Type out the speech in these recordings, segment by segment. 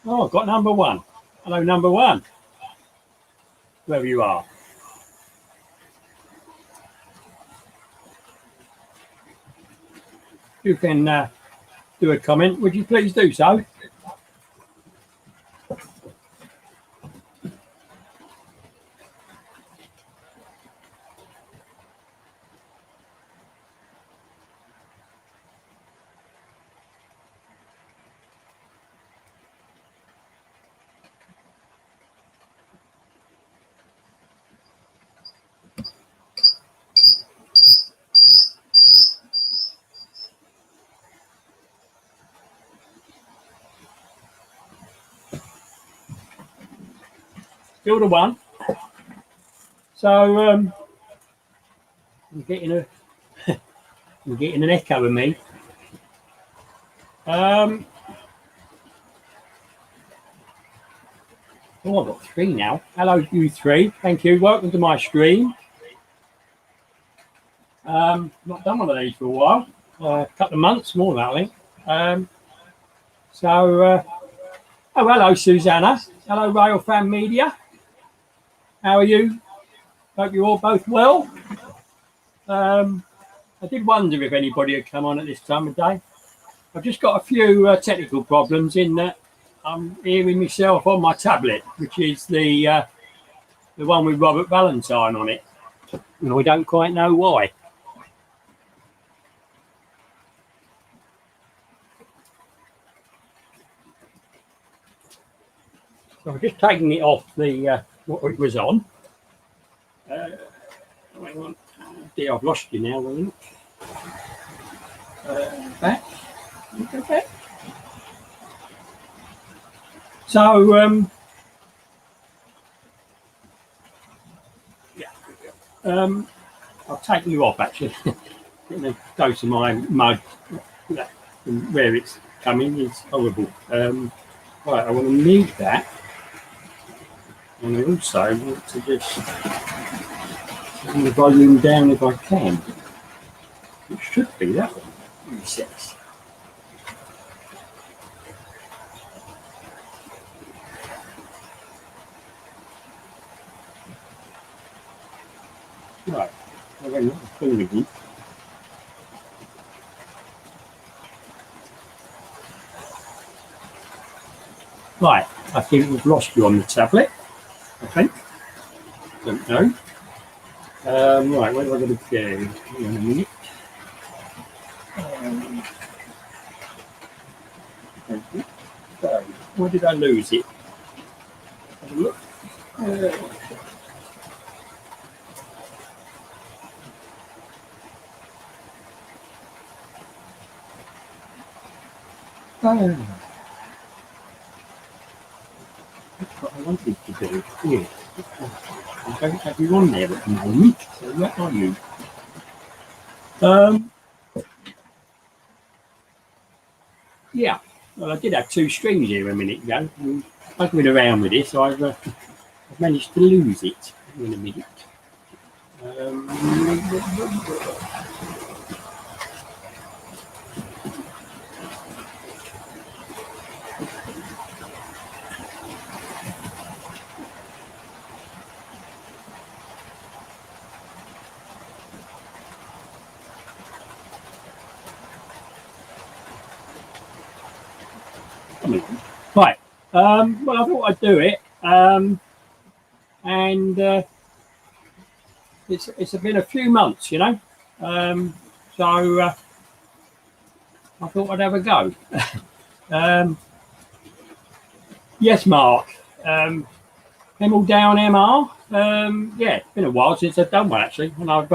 Oh, I've got number one. Hello, number one. Wherever you are. You can do a comment. Would you please do so? Still the one. So I'm getting I'm getting an echo of me. Oh, I've got three now. Hello, you three. Thank you. Welcome to my stream. Not done one of these for a while. A couple of months, more than that, I think. Oh, hello, Susanna. Hello, Rail Fan Media. How are you? Hope you're all both well. I did wonder if anybody had come on at this time of day. I've just got a few technical problems in that I'm hearing myself on my tablet, which is the one with Robert Valentine on it. And we don't quite know why. So I'm just taking it off the what it was on. Hang on. Dear, I've lost you now, will you? Back. Go back. So yeah, I've taken you off actually. The dose of my mug from where it's coming is horrible. Right, I want to mute that, and I also want to just turn the volume down if I can. It should be that one. Resets. Right, I'm going to phone again. Right, I think we've lost you on the tablet. I think. Don't know. Right, what am I going to do? Hang on a minute. So, where did I lose it? Have a look. That's what I wanted to do. Yeah. I don't have you on there at the moment. So where are you? Yeah. Well, I did have two streams here a minute ago. I've been around with this, so I've managed to lose it in a minute. Right. Well, I thought I'd do it, and it's been a few months, you know. So I thought I'd have a go. Yes, Mark. Hemel Down MR. Yeah, it's been a while since I've done one actually, and I'm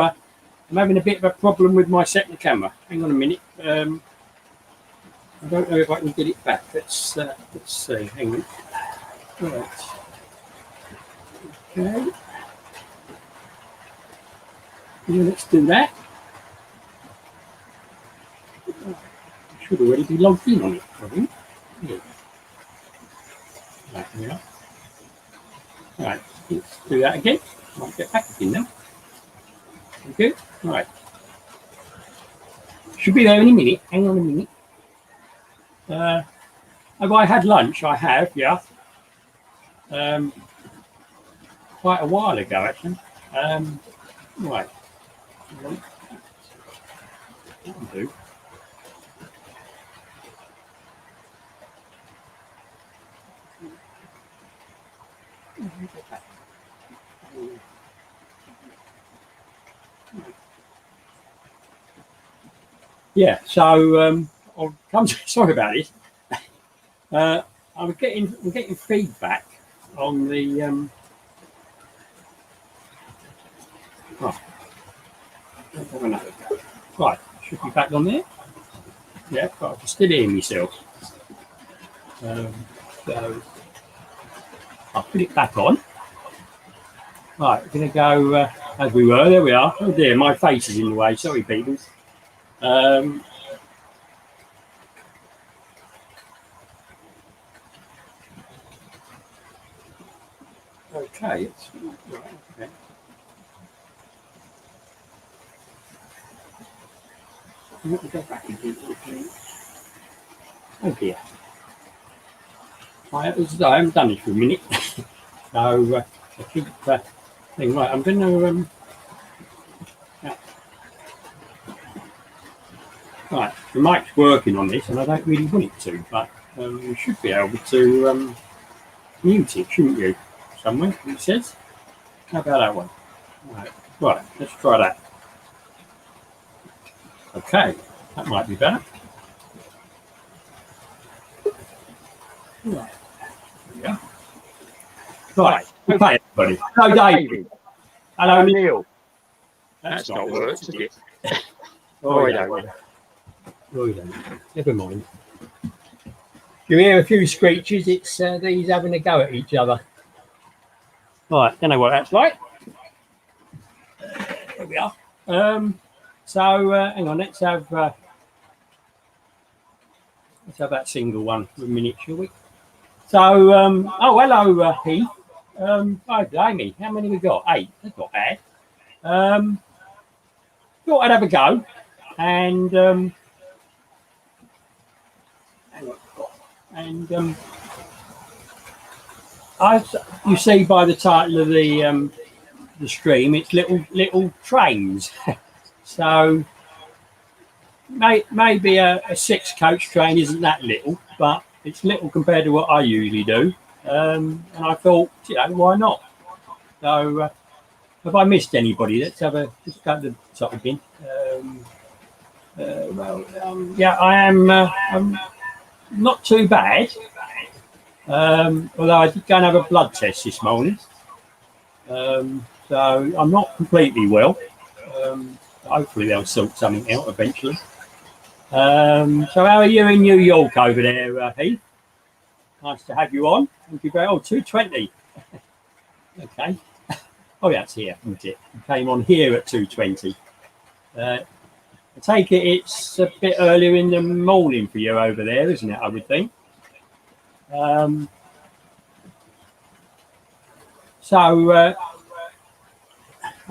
having a bit of a problem with my second camera. Hang on a minute. I don't know if I can get it back. Let's see. Hang on. Right. Okay. Yeah, let's do that. I should already be logged in on it, I think. Yeah. Right, yeah. Right, let's do that again. Might get back again now. Okay. Right. Should be there in a minute. Hang on a minute. Have I had lunch? I have, yeah. Quite a while ago, actually. Right. That'll do. Yeah, so I'll come to, sorry about this. We're getting feedback on the oh, let's have another go. Right, should be back on there. Yeah, but I can still hear myself. So I'll put it back on. Right, we're going to go as we were. There we are. Oh dear, my face is in the way. Sorry, people. Okay, it's right, okay. Let me go back again. Oh dear. I haven't done this for a minute, so I keep thinking, right, I'm going to yeah. Right, the mic's working on this, and I don't really want it to, but you should be able to mute it, shouldn't you? Somewhere, it says. How about that one? Right, let's try that. Okay, that might be better. Right. Yeah. Right. Okay, everybody. Hello, David. Hello, Neil. That's not worked, is it? Oh, I don't. Never mind. You hear a few screeches, it's these having a go at each other. Right, don't know what that's like. There we are. So hang on, let's have that single one for a minute, shall we? So oh, hello, Heath. Oh, blimey, how many we got? 8. That's not bad. Thought I'd have a go, and as you see by the title of the stream, it's little trains. So maybe a 6-coach train isn't that little, but it's little compared to what I usually do. And I thought, you know, why not? So have I missed anybody? Let's have just go to the top again. Yeah, I am. I'm not too bad. Although I did go and have a blood test this morning. So I'm not completely well. Hopefully they'll sort something out eventually. So how are you in New York over there, Heath? Nice to have you on. Thank you very much. Oh, 2:20. Okay. Oh, yeah, it's here, isn't it? You came on here at 2:20. I take it it's a bit earlier in the morning for you over there, isn't it, I would think?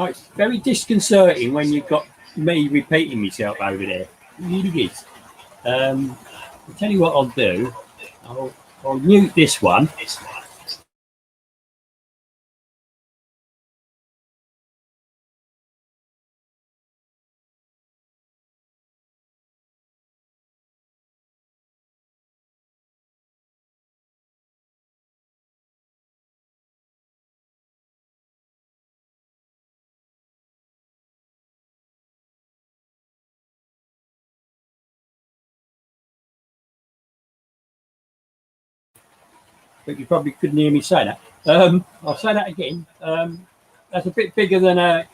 It's very disconcerting when you've got me repeating myself over there. It really is. I'll tell you what I'll do. I'll mute this one. But you probably couldn't hear me say that. I'll say that again. That's a bit bigger than a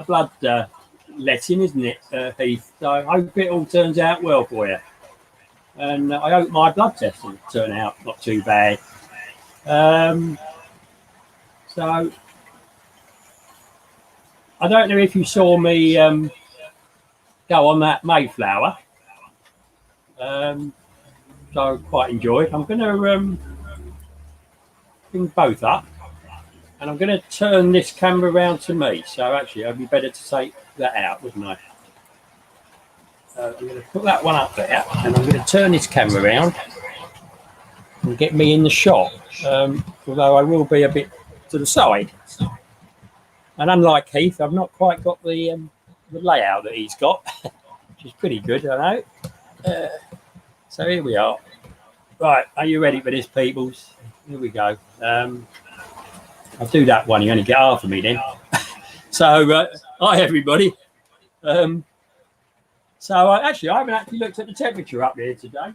blood letting, isn't it, Heath? So I hope it all turns out well for you. And I hope my blood test will turn out not too bad. So I don't know if you saw me go on that Mayflower. So I quite enjoyed. I'm going to bring both up, and I'm going to turn this camera around to me. So actually, it'd be better to take that out, wouldn't I? I'm going to put that one up there, and I'm going to turn this camera around. and get me in the shot, although I will be a bit to the side. And unlike Heath, I've not quite got the layout that he's got, which is pretty good, I know. So here we are. Right, are you ready for this, peoples? Here we go. I'll do that one. You only get half of me then. So, hi everybody. Actually, I haven't actually looked at the temperature up there today.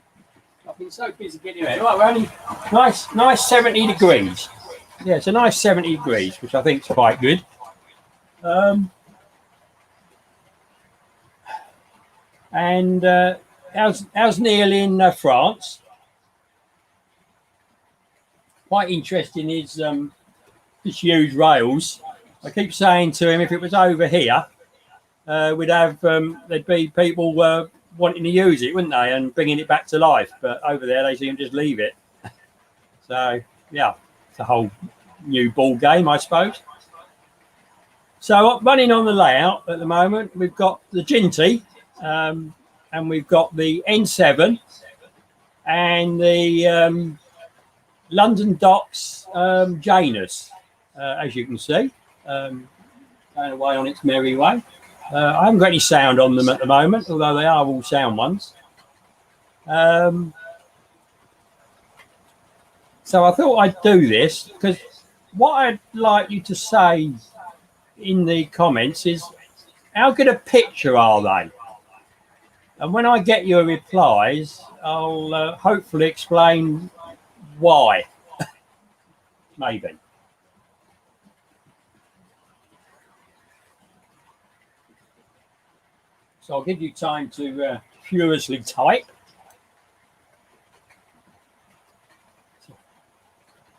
I've been so busy getting ready. Right, we're only nice 70 degrees. Yeah, it's a nice 70 degrees, which I think is quite good. How's Neil in France? Quite interesting is this huge rails. I keep saying to him, if it was over here, we'd have there'd be people wanting to use it, wouldn't they, and bringing it back to life. But over there, they seem to just leave it. So yeah, it's a whole new ball game, I suppose. So running on the layout at the moment, we've got the Jinty, and we've got the N7 and the London Docks Janus, as you can see, going away on its merry way. I haven't got any sound on them at the moment, although they are all sound ones. So I thought I'd do this because what I'd like you to say in the comments is, how good a picture are they? And when I get your replies, I'll hopefully explain why. Maybe. So I'll give you time to furiously type.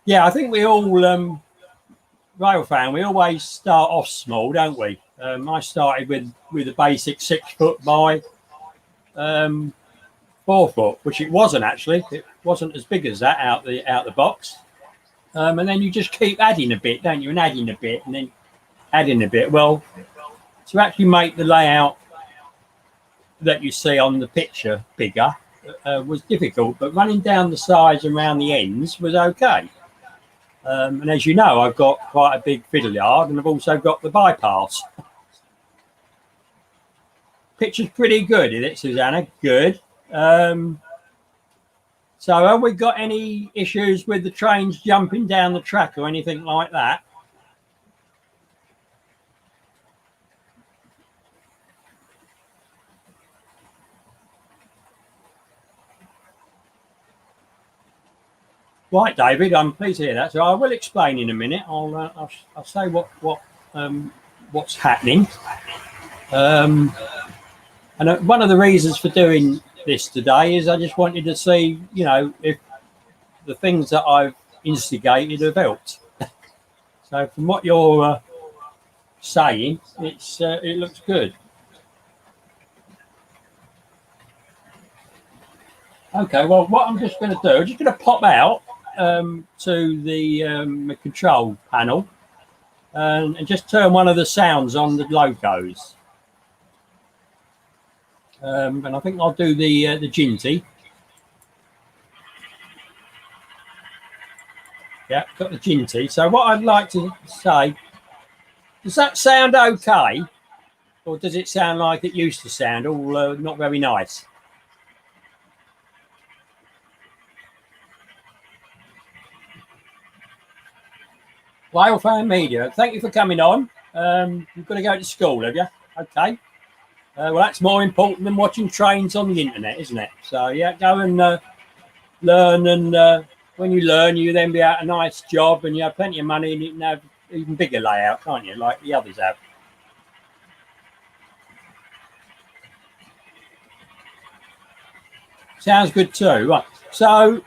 Yeah, I think we all, rail fan, we always start off small, don't we? I started with a basic 6 foot by 4 foot, which it wasn't actually. It wasn't as big as that out the box. And then you just keep adding a bit, don't you? And adding a bit, and then adding a bit. Well, to actually make the layout that you see on the picture bigger was difficult, but running down the sides and around the ends was okay. And as you know, I've got quite a big fiddle yard, and I've also got the bypass. Picture's pretty good, isn't it, Susanna? Good. So have we got any issues with the trains jumping down the track or anything like that? Right, David, I'm pleased to hear that. So I will explain in a minute. I'll say what's happening. And one of the reasons for doing this today is I just wanted to see, you know, if the things that I've instigated have helped. So from what you're saying, it looks good. Okay, well, what I'm just going to do, I'm just going to pop out to the control panel and just turn one of the sounds on the locos. And I think I'll do the Jinty. Yeah, got the Jinty. So what I'd like to say, does that sound okay? Or does it sound like it used to sound, all not very nice? Rail Fan Media, thank you for coming on. You've got to go to school, have you? Okay. Well, that's more important than watching trains on the internet, isn't it? So, yeah, go and learn. And when you learn, you then be out a nice job and you have plenty of money and you can have even bigger layout, can't you? Like the others have. Sounds good too. Right. So,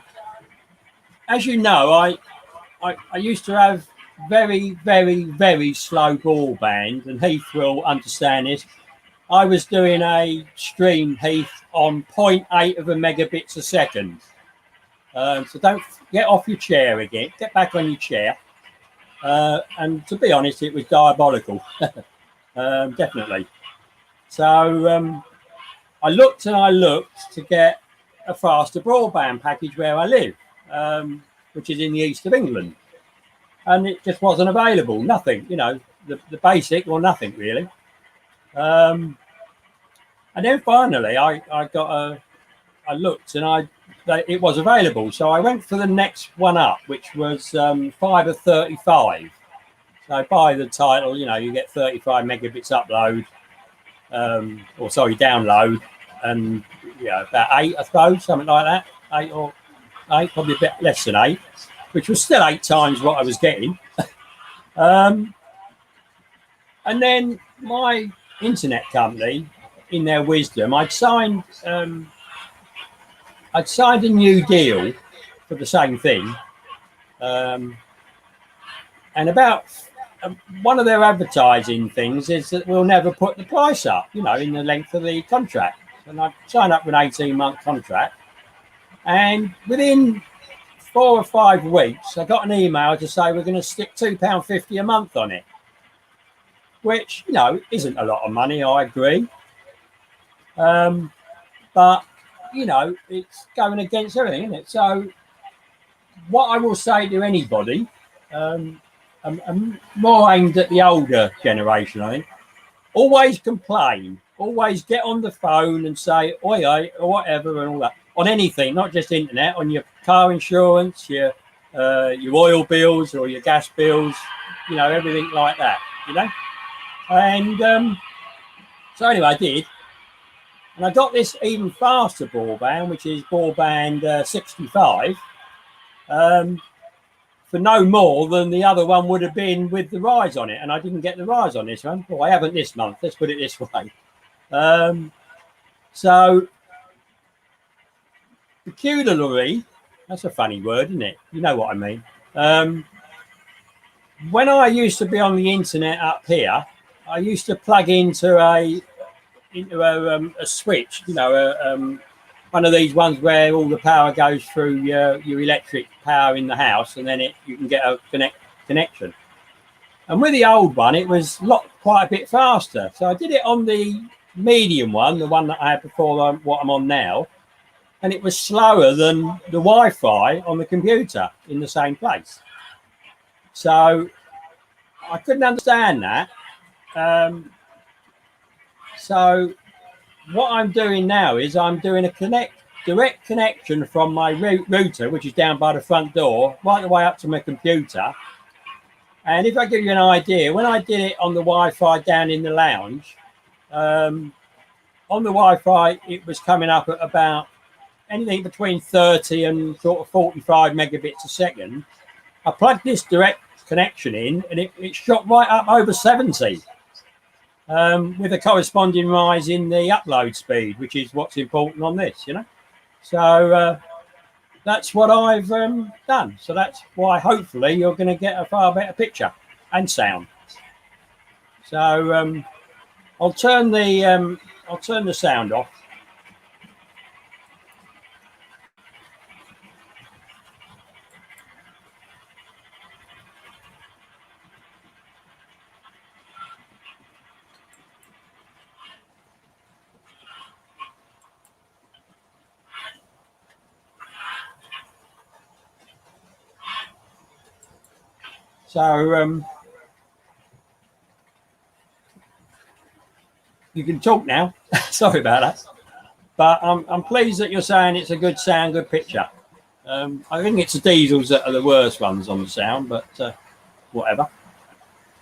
as you know, I used to have very, very, very slow broadband, and Heath will understand this. I was doing a stream, Heath, on 0.8 of a megabits a second. So don't get off your chair again. Get back on your chair. And to be honest, it was diabolical. Definitely. So I looked to get a faster broadband package where I live. which is in the east of England, and it just wasn't available. Nothing, you know, the basic or nothing really. And then finally, I looked and it was available, so I went for the next one up, which was 5 of 35. So by the title, you know, you get 35 megabits upload, or sorry, download, and yeah, about 8, I suppose, something like that. 8, probably a bit less than 8, which was still 8 times what I was getting. And then my internet company, in their wisdom, I'd signed a new deal for the same thing, and about one of their advertising things is that we'll never put the price up, you know, in the length of the contract. And I signed up for an 18-month contract, and within 4 or 5 weeks, I got an email to say we're going to stick £2.50 a month on it, which, you know, isn't a lot of money, I agree. But, you know, it's going against everything, isn't it? So what I will say to anybody, I'm more aimed at the older generation, I think, always complain, always get on the phone and say, oi, oi, or whatever and all that, on anything, not just internet, on your car insurance, your oil bills or your gas bills, you know, everything like that, you know. And so anyway, I did. And I got this even faster broadband, which is broadband 65, for no more than the other one would have been with the rise on it. And I didn't get the rise on this one. Well, I haven't this month. Let's put it this way. So, peculiarly, that's a funny word, isn't it? You know what I mean. When I used to be on the internet up here, I used to plug into a switch, you know, one of these ones where all the power goes through your electric power in the house, and then you can get a connection. And with the old one, it was quite a bit faster. So I did it on the medium one, the one that I had before what I'm on now, and it was slower than the Wi-Fi on the computer in the same place. So I couldn't understand that. So what I'm doing now is I'm doing a direct connection from my router, which is down by the front door, right the way up to my computer. And if I give you an idea, when I did it on the Wi-Fi down in the lounge, on the Wi-Fi, it was coming up at about anything between 30 and sort of 45 megabits a second. I plugged this direct connection in, and it shot right up over 70. With a corresponding rise in the upload speed, which is what's important on this, you know. So that's what I've done. So that's why hopefully you're going to get a far better picture and sound. So I'll turn the sound off. So you can talk now. Sorry about that, but I'm pleased that you're saying it's a good sound, good picture. I think it's the diesels that are the worst ones on the sound, but whatever.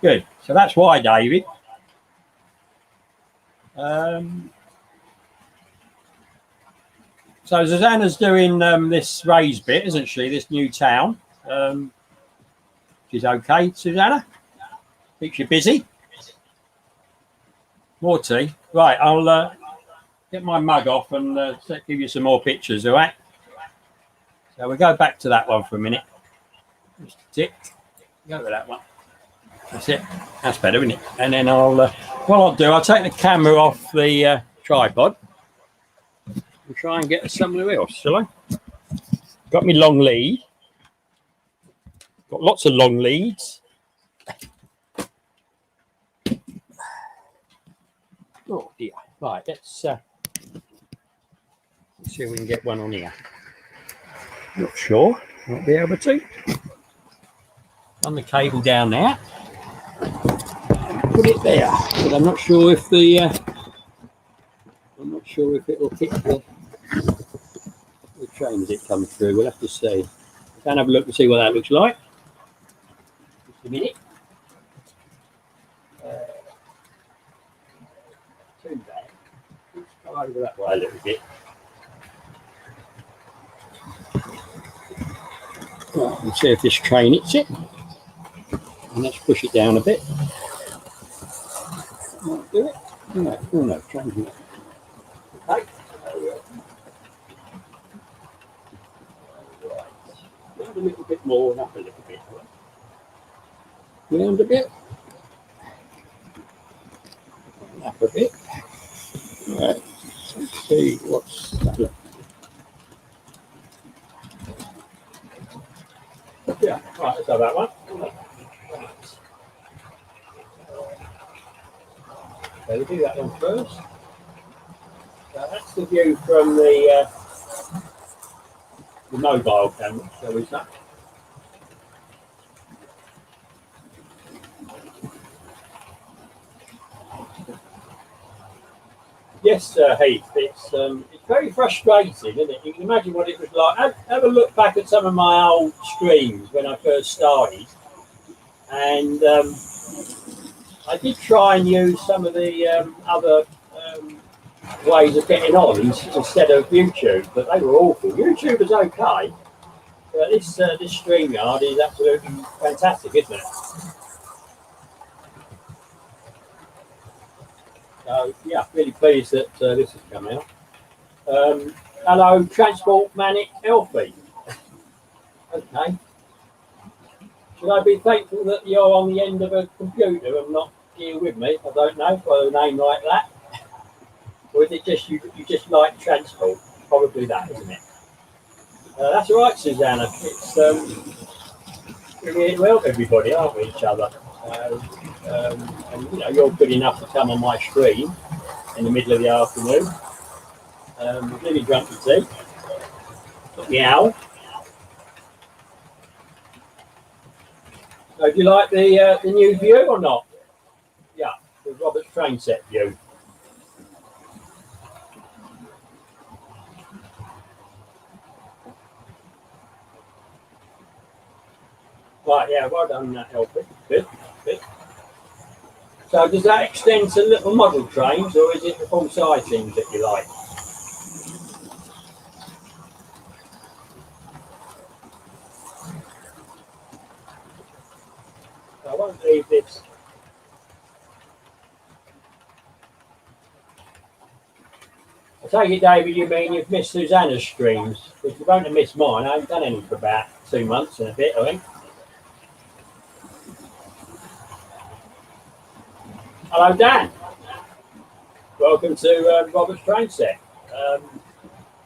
Good. So that's why, David. So Susanna's doing this raised bit, isn't she? This new town. She's okay, Susanna. Keeps you busy. More tea. Right, I'll get my mug off and give you some more pictures, all right? So we'll go back to that one for a minute. Just a tick. Go to that one. That's it. That's better, isn't it? And then what I'll do, I'll take the camera off the tripod and try and get somewhere else, shall I? Got me long lead. Got lots of long leads. Oh dear. Right, let's see if we can get one on here. Not sure. Might be able to. Run the cable down there. Put it there, but I'm not sure if the it will hit the train as it comes through. We'll have to see. Can have a look and see what that looks like. Just a minute. Too bad. Let's go over that way a little bit. Right, we'll see if this train hits it. And let's push it down a bit. Might do it. No, oh no, train's not. Okay. Round a little bit more and up a little bit. Round a bit. Up a bit. Right. Let's see what's that look. Yeah, right, let's have that one. Okay, we'll do that one first. So that's the view from the mobile camera, shall we say. Yes, Heath, it's very frustrating, isn't it? You can imagine what it was like. Have a look back at some of my old streams when I first started, and I did try and use some of the other ways of getting on instead of YouTube, but they were awful. YouTube was okay, but this StreamYard is absolutely fantastic, isn't it? So yeah, really pleased that this has come out. Hello, Transport Manic Elfie. Okay. Should I be thankful that you're on the end of a computer and not here with me? I don't know, for a name like that. Or is it just you just like transport? Probably that, isn't it? That's all right, Susanna. It's we're here to help everybody, aren't we, each other? And you know, you're good enough to come on my stream in the middle of the afternoon. Really drunk your tea. Got the owl. So do you like the new view or not? Yeah, the Robert's train set view. Right, yeah, well done, Elfie. Good, good. So does that extend to little model trains, or is it the full-size things that you like? I won't leave this. I take it, David, you mean you've missed Susanna's streams, but you won't have missed mine. I haven't done any for about 2 months and a bit, I think. Hello, Dan. Welcome to Robert's Train Set.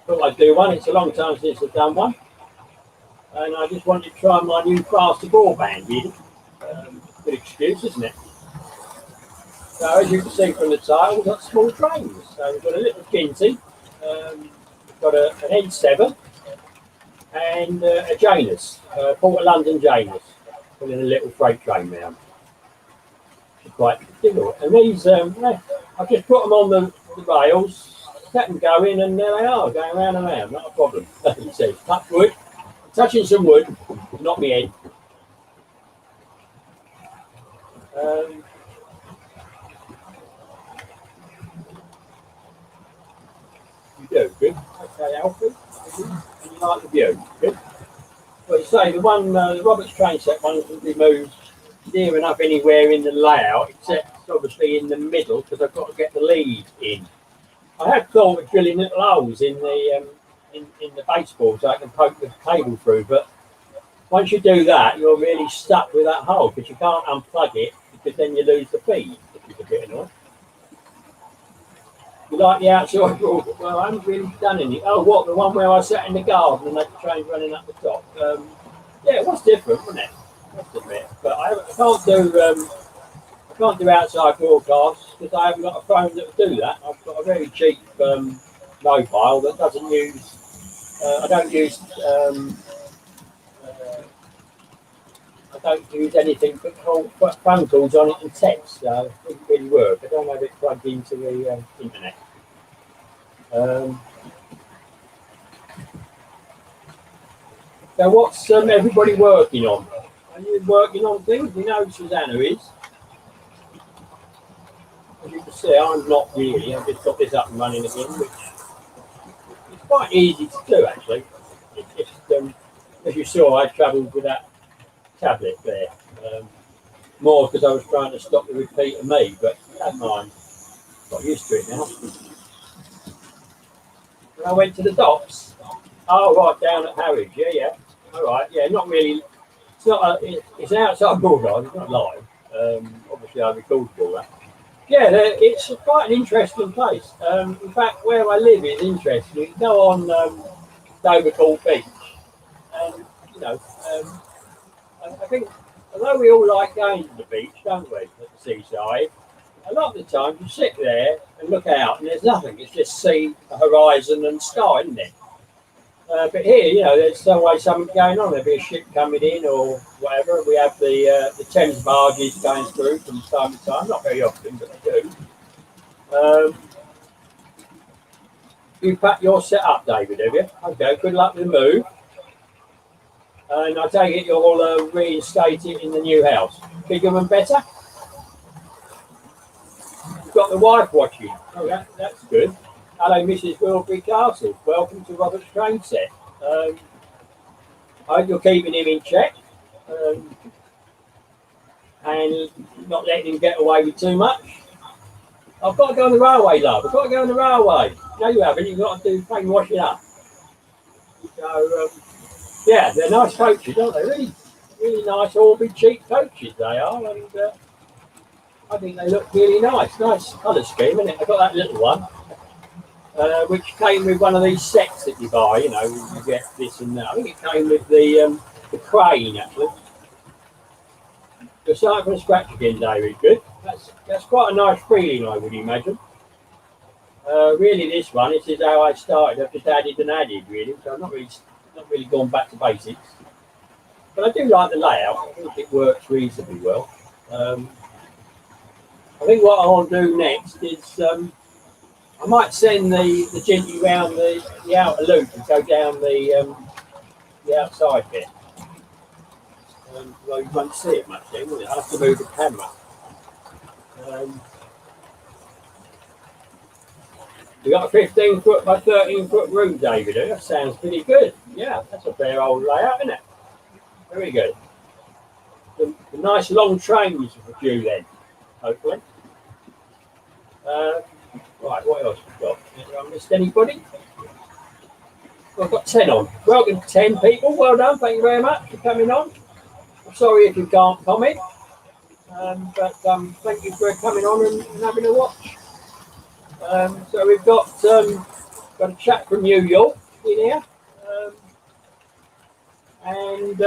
Thought I'd do one. It's a long time since I've done one. And I just wanted to try my new faster broadband, really. Good excuse, isn't it? So as you can see from the title, we've got small trains. So we've got a little Jinty, we've got an N7 and a Janus, Port of London Janus, pulling a little freight train round. Quite difficult. And these, I've just put them on the rails, kept them going, and there they are, going round and round, not a problem. It says, touch wood, touching some wood, not my head. You do, good. Okay, Alfie, and you like the view, good. Well, you say the one, the Robert's train set one can be moved near enough anywhere in the layout, except obviously in the middle, because I've got to get the lead in. I had thought of drilling little holes in the baseboard so I can poke the cable through, but once you do that, you're really stuck with that hole because you can't unplug it, because then you lose the feed, which is a bit annoying. You like the outside? Well, I haven't really done any. Oh, what, the one where I sat in the garden and had the train running up the top? Yeah, it was different, wasn't it? But I can't do outside broadcasts because I haven't got a phone that will do that. I've got a very cheap mobile that doesn't use. I don't use don't use anything but phone calls on it and text, so it doesn't really work. I don't have it plugged into the internet. So what's everybody working on? Are you working on things? You know Susanna is. As you can see, I'm not really. I've just got this up and running again, which is quite easy to do actually. It's just, as you saw, I travelled with that tablet there. More because I was trying to stop the repeat of me, but don't mind. Got used to it now. When I went to the docks, oh right, down at Harwich, yeah. All right, yeah, not really. It's not. It's an outside broadcast. It's not live. Obviously, I recorded all that. Yeah, it's quite an interesting place. In fact, where I live is interesting. You go on Dover Court Beach, and you know, I think although we all like going to the beach, don't we, at the seaside, a lot of the time you sit there and look out, and there's nothing. It's just sea, a horizon, and sky, isn't it? But here, you know, there's always something going on. There'll be a ship coming in or whatever. We have the Thames barges going through from time to time. Not very often, but they do. You pack your set up, David, have you? Okay, good luck with the move. And I take it you'll reinstate it in the new house. Bigger and better? You've got the wife watching. Oh, that's good. Hello, Mrs. Wilbury Castle. Welcome to Robert's train set. I hope you're keeping him in check and not letting him get away with too much. I've got to go on the railway, love. I've got to go on the railway. No, you haven't. You've got to do train washing up. So, yeah, they're nice coaches, aren't they? Really, really nice, Hornby cheap coaches they are. And I think they look really nice. Nice colour scheme, isn't it? I've got that little one. Which came with one of these sets that you buy, you know, you get this and that. I think it came with the crane, actually. You're starting from scratch again, David. Good. That's quite a nice feeling, I would imagine. Really, this one, this is how I started. I've just added and added, really. So I'm not really gone back to basics. But I do like the layout. I think it works reasonably well. I think what I want to do next is I might send the Jinty round the outer loop and go down the outside bit. Well, you won't see it much then, will it? I'll have to move the camera. We've got a 15-foot by 13-foot room, David. That sounds pretty good. Yeah, that's a fair old layout, isn't it? Very good. The nice long trains for you then, hopefully. Right, what else have we got? Have I missed anybody? Well, I've got 10 on. Welcome to 10 people. Well done. Thank you very much for coming on. I'm sorry if you can't comment. But thank you for coming on and having a watch. So we've got a chat from New York in here. And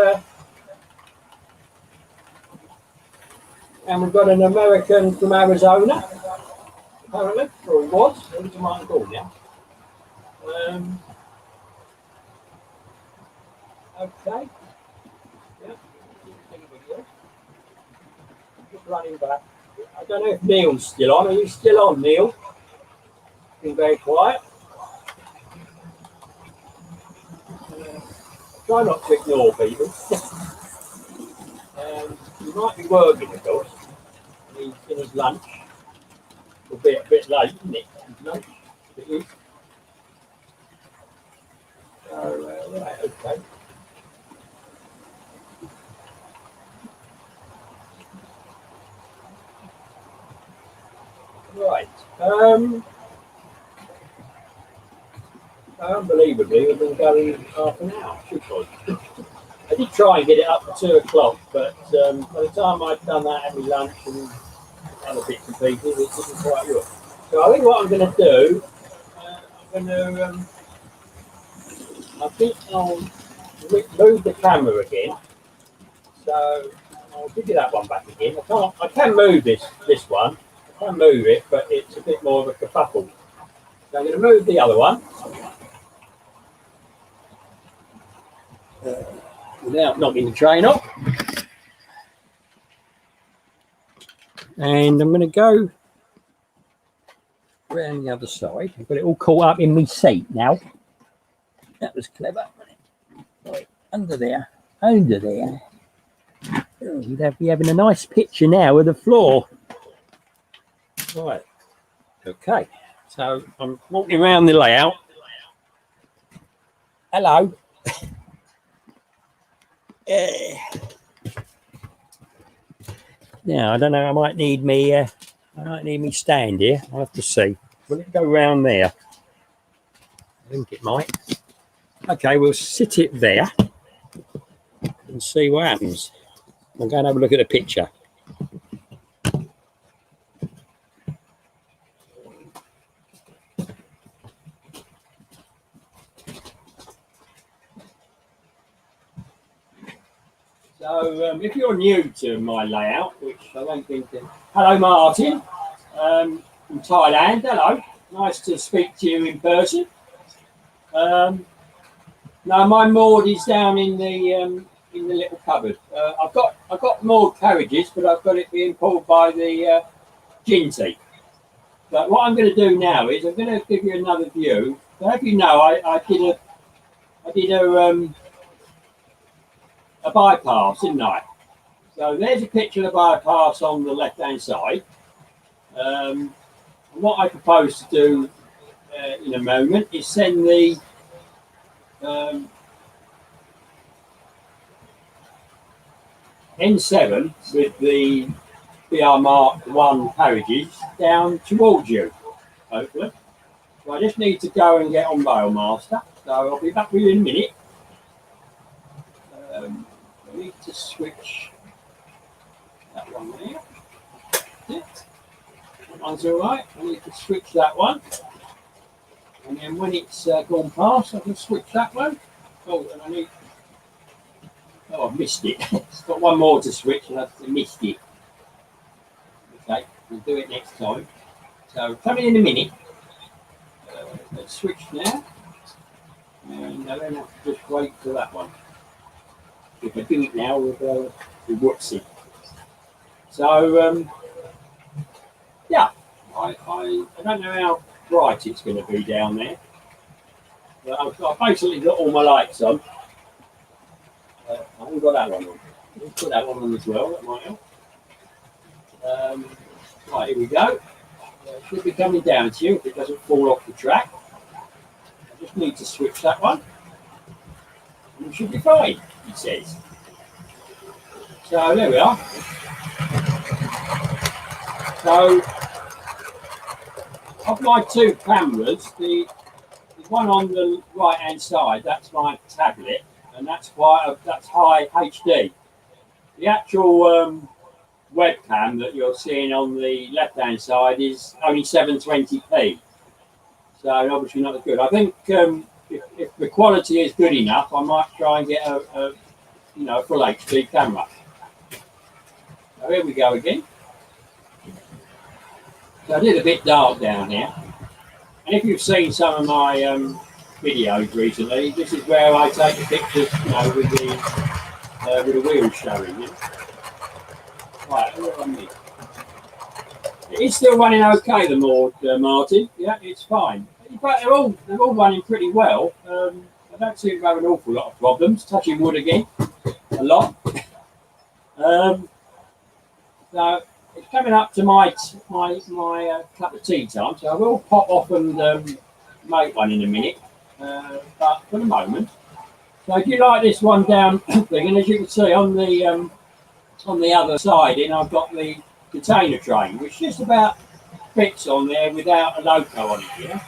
we've got an American from Arizona. Apparently, or it was. Maybe you might call now. Okay. Yeah. Just running back. I don't know if Neil's still on. Are you still on, Neil? Been very quiet. Try not to ignore people. He might be working, of course. He's in his lunch. Will be a bit late, isn't it? Lunch. It is. Right, okay. Right. Unbelievably, we've been going half an hour. I did try and get it up to 2 o'clock, but by the time I'd done that, had my lunch and other bits and pieces, it didn't quite work. So I think what I'm going to do, I think I'll move the camera again. So I'll give you that one back again. I can move this one. I can move it, but it's a bit more of a kerfuffle. So I'm going to move the other one. Without knocking the train off. And I'm going to go around the other side. I've got it all caught up in my seat now. That was clever, wasn't it? Right, under there. Oh, you'd be having a nice picture now of the floor. Right, okay. So I'm walking around the layout. Hello. Now I don't know. I might need me stand here. I'll have to see. Will it go round there? I think it might. Okay, we'll sit it there and see what happens. I'm going to have a look at the picture. So if you're new to my layout, which I don't think... Hello, Martin from Thailand. Hello. Nice to speak to you in person. Now my moored is down in the little cupboard. I've got moored carriages, but I've got it being pulled by the Jinty. But what I'm going to do now is I'm going to give you another view. To have you know, I did a bypass, didn't I? So there's a picture of the bypass on the left-hand side. And what I propose to do in a moment is send the N7 with the BR Mark 1 carriages down towards you, hopefully. So I just need to go and get on Railmaster. So I'll be back with you in a minute. I need to switch that one there. That one's all right. I need to switch that one. And then when it's gone past, I can switch that one. Oh, and I need... Oh, I've missed it. It's got one more to switch and I've missed it. Okay, we'll do it next time. So, coming in a minute. Let's switch now. And I don't have to just wait for that one. If I do it now, we'll whoopsie. So, yeah, I don't know how bright it's going to be down there. But I've basically got all my lights on. I haven't got that one on. We'll put that one on as well, that might help. Right, here we go. It should be coming down to you if it doesn't fall off the track. I just need to switch that one. And it should be fine, it says. So there we are. So of my two cameras, the one on the right hand side, that's my tablet, and that's high HD. The actual webcam that you're seeing on the left hand side is only 720p, so obviously not as good. I think if the quality is good enough, I might try and get a full HD camera. So here we go again. So I did a bit dark down here, and if you've seen some of my videos recently, this is where I take the pictures, with the wheels showing. Right, what I need. It is still running okay, the moored, Martin. Yeah, it's fine. In fact, they're all running pretty well. I don't seem to have an awful lot of problems. Touching wood again, a lot. So it's coming up to my cup of tea time, so I will pop off and make one in a minute. But for the moment, so if you like this one down thing, and as you can see on the other side, I've got the container train, which just about fits on there without a loco on it. Yeah.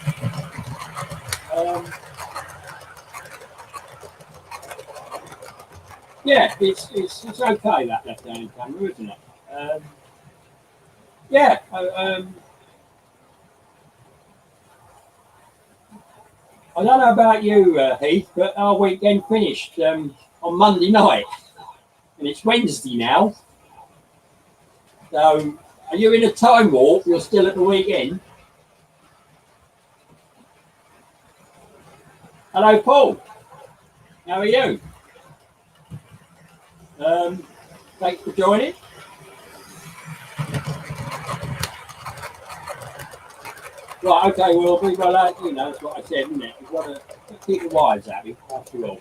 Yeah, it's okay, that left-hand camera, isn't it? Yeah. I don't know about you, Heath, but our weekend finished on Monday night, and it's Wednesday now. So, are you in a time warp? You're still at the weekend? Hello, Paul. How are you? Thanks for joining. Right, okay, well, you know, that's what I said, isn't it? We've got to keep the wives happy, after all.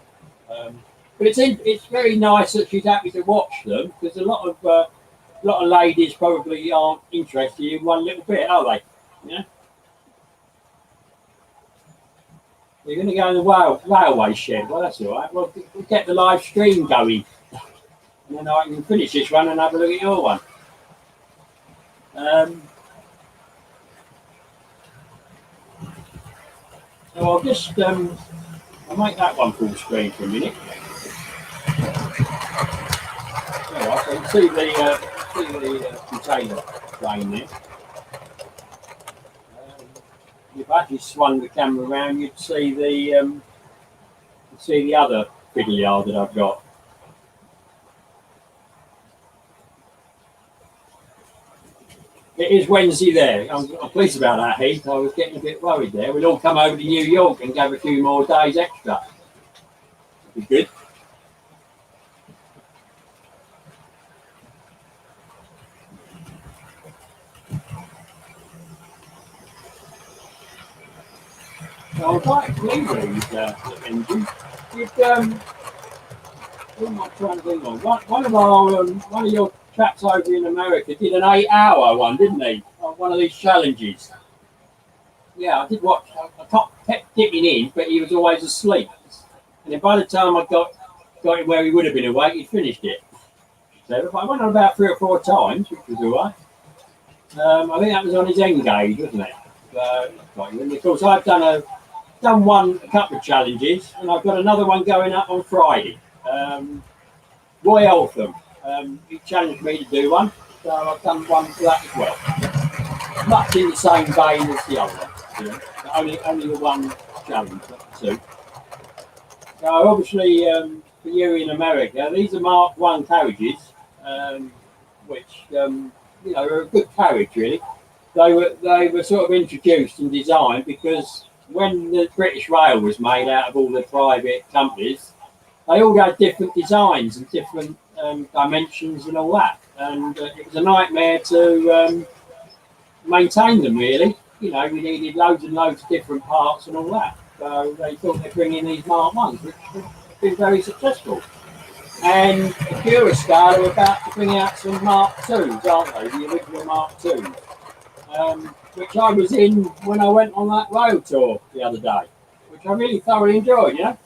But it's very nice that she's happy to watch them, because a lot of ladies probably aren't interested in one little bit, are they? Yeah. You're going to go in the railway shed. Well, that's all right. We'll get the live stream going, and then I can finish this one and have a look at your one. So I'll make that one full screen for a minute. All right, so you can see the container train there. If I actually swung the camera around, you'd see the other fiddle yard that I've got. It is Wednesday there. I'm pleased about that, Heath. I was getting a bit worried there. We'll all come over to New York and have a few more days extra. That'd be good. So I'd like to leave these engines. What am I trying to think of? One of your chaps over in America did an 8-hour one, didn't he? One of these challenges. Yeah, I did watch. I kept dipping in, but he was always asleep. And then by the time I got him where he would have been awake, he'd finished it. So I went on about 3 or 4 times, which was all right. I think that was on his Engage, wasn't it? And of course, I've done a couple of challenges, and I've got another one going up on Friday. Roy Eltham, he challenged me to do one, so I've done one for that as well. Much in the same vein as the other one, you know, only the one challenge, not the two. So obviously, for you in America, these are Mark I carriages, which you know are a good carriage really. They were sort of introduced and designed because when the British Rail was made out of all the private companies, they all had different designs and different dimensions and all that, and it was a nightmare to maintain them really. You know, we needed loads and loads of different parts and all that. So they thought they'd bring in these Mark Ones, which have been very successful. And Eurostar are about to bring out some Mark Twos, aren't they? The original Mark Twos, which I was in when I went on that road tour the other day, which I really thoroughly enjoyed. You know,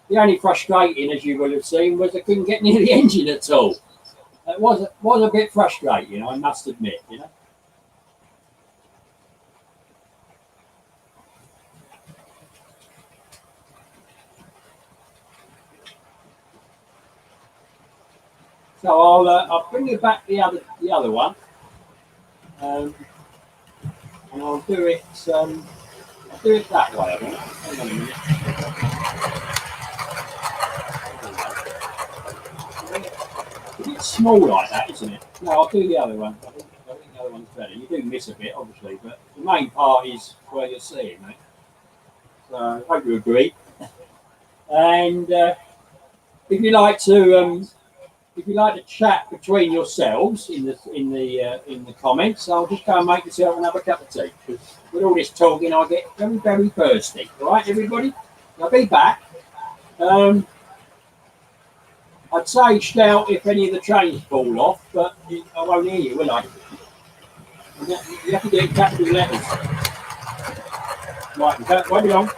the only frustrating, as you will have seen, was I couldn't get near the engine at all. It was a bit frustrating, I must admit. You know. So I'll bring you back the other one, and I'll do it that way. I think. Hang on a minute. It's small like that, isn't it? No, I'll do the other one. I think the other one's better. You do miss a bit, obviously, but the main part is where you're seeing, mate. So I hope you agree. And if you like to chat between yourselves in the comments, I'll just go and make myself another cup of tea. Because with all this talking, I get very, very thirsty. All right, everybody? I'll be back. I'd say shout if any of the trains fall off, but I won't hear you, will I? You have to do it in capital letters. Right, won't be long.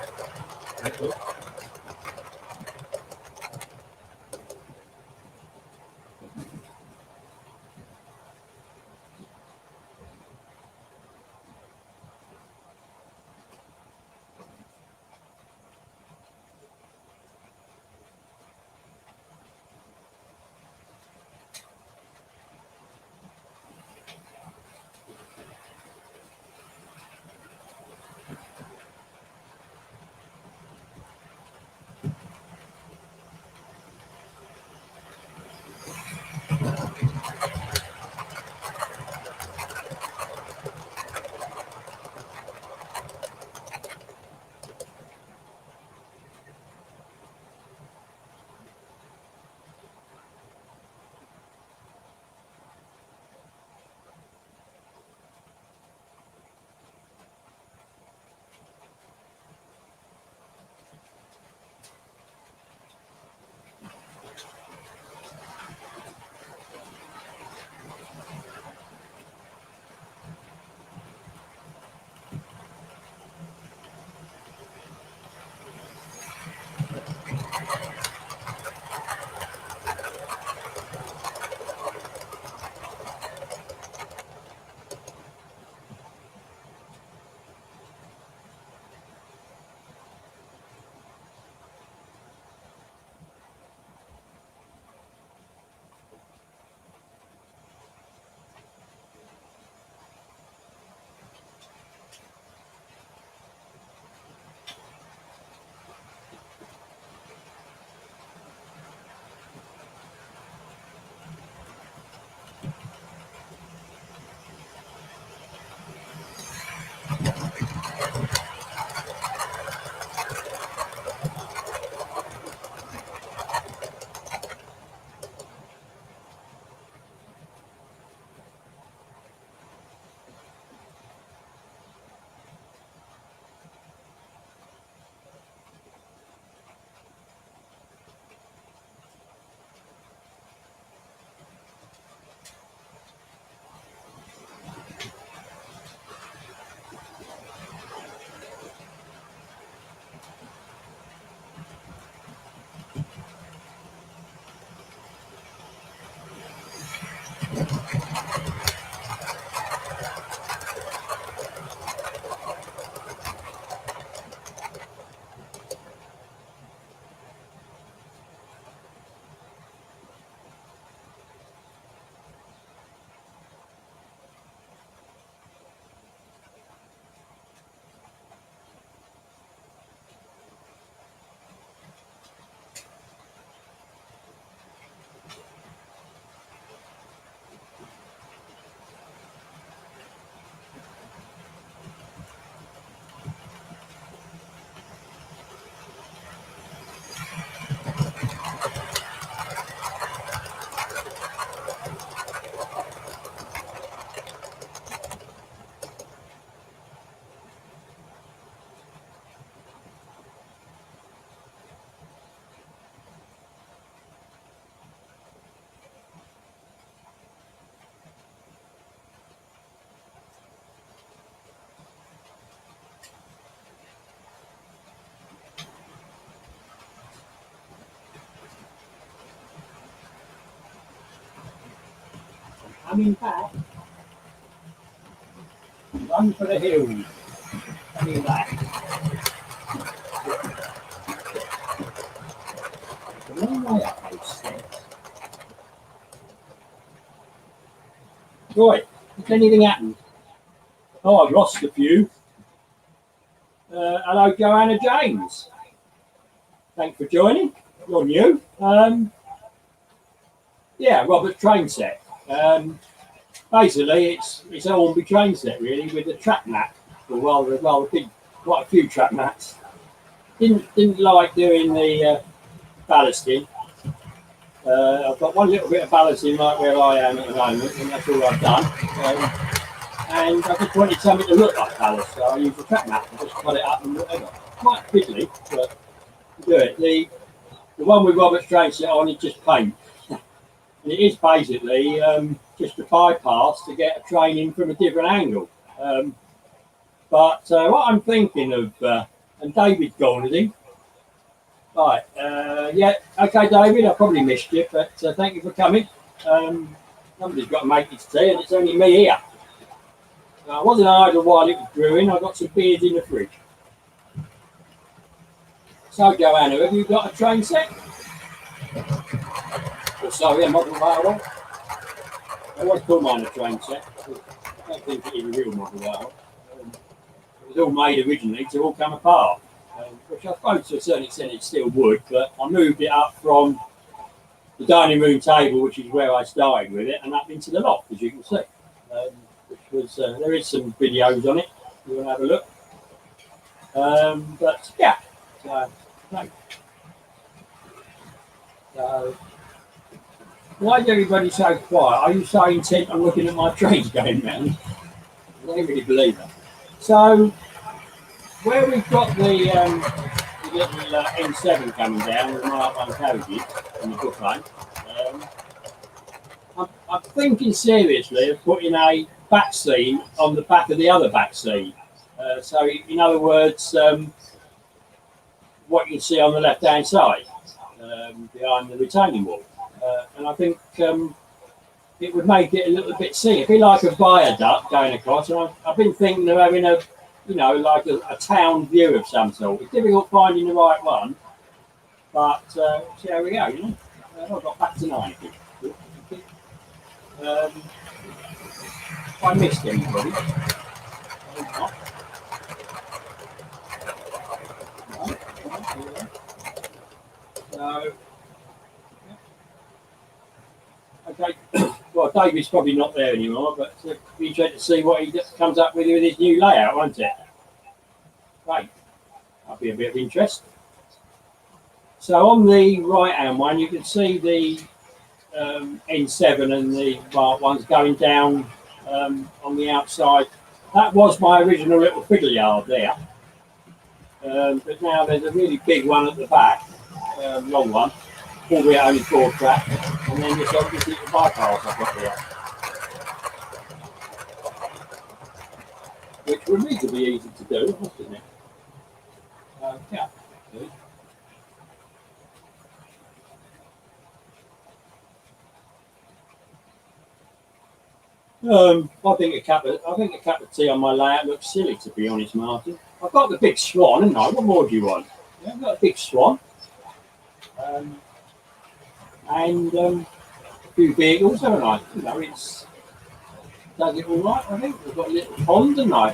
Coming back. Run for the hills. Coming back. It's a long way up those stairs. Right, has anything happened? Oh, I've lost a few. Hello, Joanna James. Thanks for joining. You're new. Yeah, Robert's train set. Basically, it's a Hornby train set really with a track mat, or rather big, quite a few track mats. Didn't like doing the ballasting. I've got one little bit of ballasting right where I am at the moment, and that's all I've done. And I just wanted something to look like ballast, so I used a track mat and just cut it up and whatever. Quite fiddly, but do it. The one with Robert's train set on is just paint. And it is basically just a bypass to get a train in from a different angle. But what I'm thinking of, and David's gone, is he? Right, yeah, okay, David, I probably missed you, but thank you for coming. Somebody's got to make this tea, and it's only me here. I wasn't idle while it was brewing, I got some beers in the fridge. So, Joanna, have you got a train set? Sorry, a model rail. I always call mine a train set. I don't think it is a real model rail. It was all made originally to all come apart, which I suppose to a certain extent it still would, but I moved it up from the dining room table, which is where I started with it, and up into the loft, as you can see. Which was, there is some videos on it, if you want to have a look. But yeah, so why is everybody so quiet? Are you so intent on looking at my trains going round? I don't really believe that. So, where we've got the little M7 coming down with my one carriages and the book line, I'm thinking seriously of putting a back seat on the back of the other back seat. So, in other words, what you see on the left-hand side behind the retaining wall. And I think it would make it a little bit see. It'd be like a viaduct going across. And I've been thinking of having a, you know, like a town view of some sort. It's difficult finding the right one, but see how we go, you know. I've got back to 9. If I missed anybody, I hope not. So, okay, well, Well, David's probably not there anymore, but it'll be interesting to see what he comes up with his new layout, won't it? Great. That'll be a bit of interest. So on the right-hand one, you can see the N7 and the Mark ones going down on the outside. That was my original little fiddle yard there. But now there's a really big one at the back, long one, albeit only 4 track, and then this obviously the bypass I've got there, which would reasonably easy to do, wasn't it? Yeah. I think a cup of tea on my layout looks silly, to be honest, Martin. I've got the big swan, haven't I? What more do you want? Yeah, I've got a big swan. And a few vehicles, haven't I? You know, it's does it all right, I think. We've got a little pond, haven't I?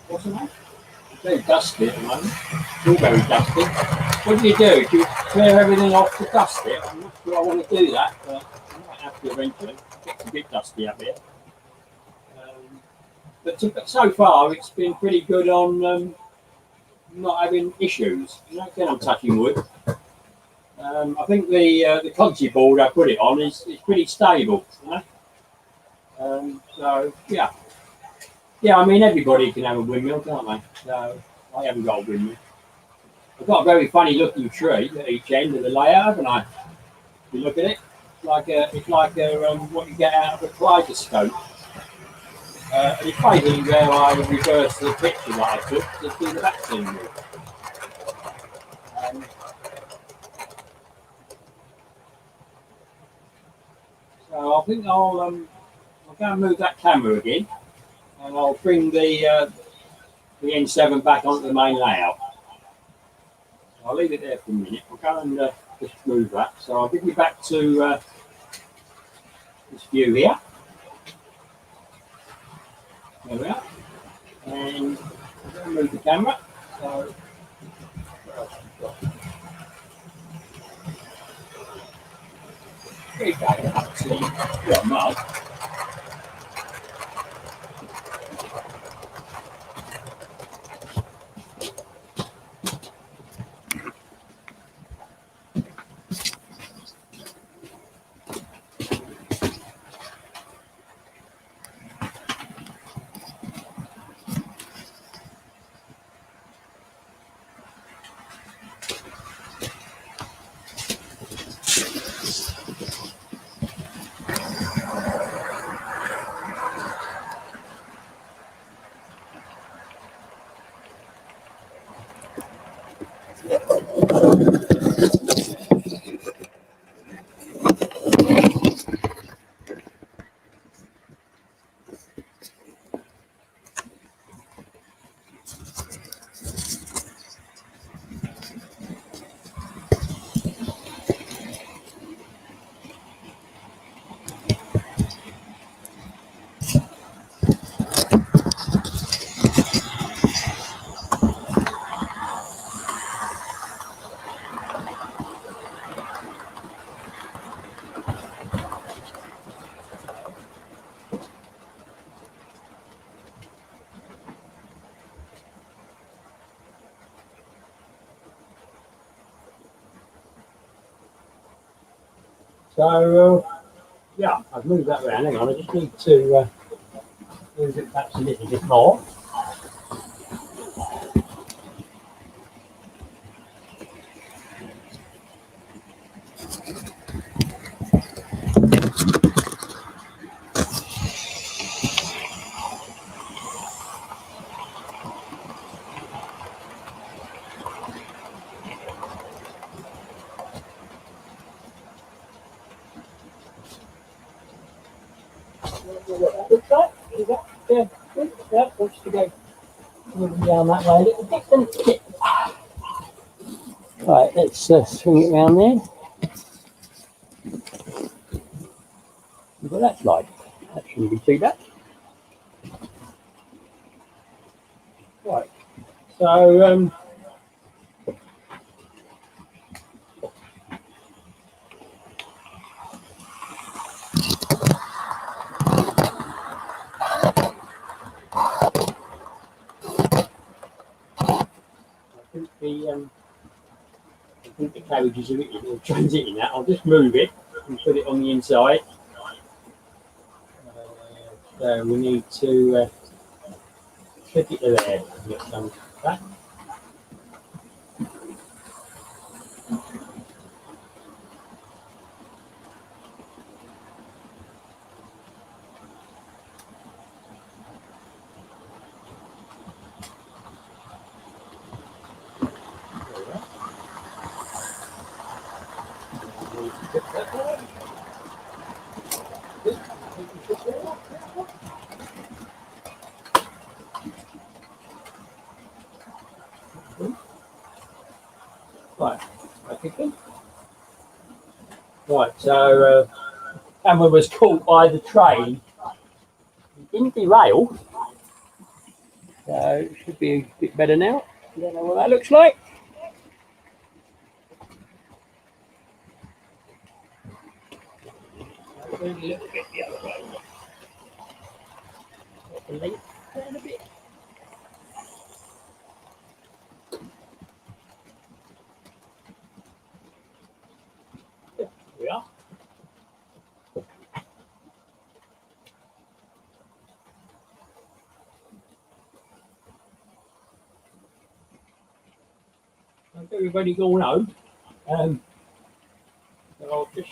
What's the name? Very dusty at the moment. It's all very dusty. What do? Do you clear everything off to dust it? I'm not sure I want to do that, but I might have to eventually. It's a bit dusty up here. But so far, it's been pretty good on not having issues. You know, again, I'm touching wood. I think the Conti board I put it on is pretty stable. You know? So yeah. Yeah, I mean, everybody can have a windmill, can't they? So I haven't got a windmill. I've got a very funny looking tree at each end of the layout, haven't I? If you look at it, it's like what you get out of a kaleidoscope. And it's basically where I reverse the picture that I took to do the back thing with. So I think I'll go and move that camera again, and I'll bring the N7 back onto the main layout. I'll leave it there for a minute. I'll go and just move that. So I'll bring you back to this view here. There we are. And I'm going to move the camera. So, what else have we got? We're going up to mud. So, yeah, I've moved that around. Hang on, I just need to move it perhaps a little bit more. Yeah, wants to go moving down that way a little bit. Then. Right, let's swing it around there. What that's like. That shouldn't be too bad. Right. So I think the carriage is a little transiting that. I'll just move it and put it on the inside. So we need to click it to there. Get some back. Right, right. So camera was caught by the train. It didn't derail, so it should be a bit better now. I don't know what that looks like. A little bit the other way. Got the length down a bit. There we are. Everybody going home. So I'll just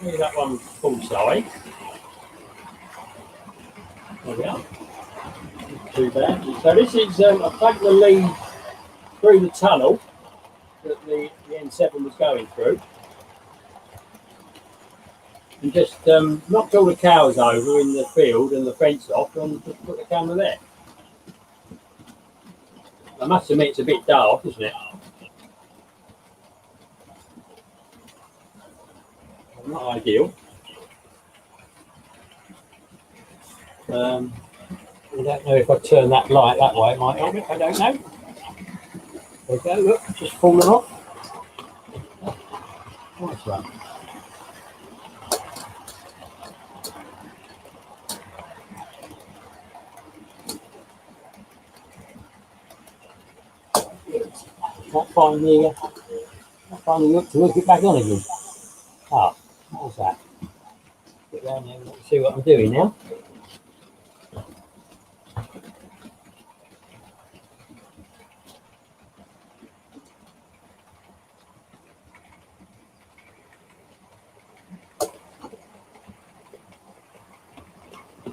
do that one full size. There we are. Not too bad. So this is I've taken the lead through the tunnel that the N7 was going through, and just knocked all the cows over in the field and the fence off, and just put the camera there. I must admit it's a bit dark, isn't it? Not ideal. I don't know if I turn that light that way, it might help it. I don't know. There we go. Look, just fallen off. Nice one. Not finally look to look it back on again. Ah, what was that? Get down there and see what I'm doing now.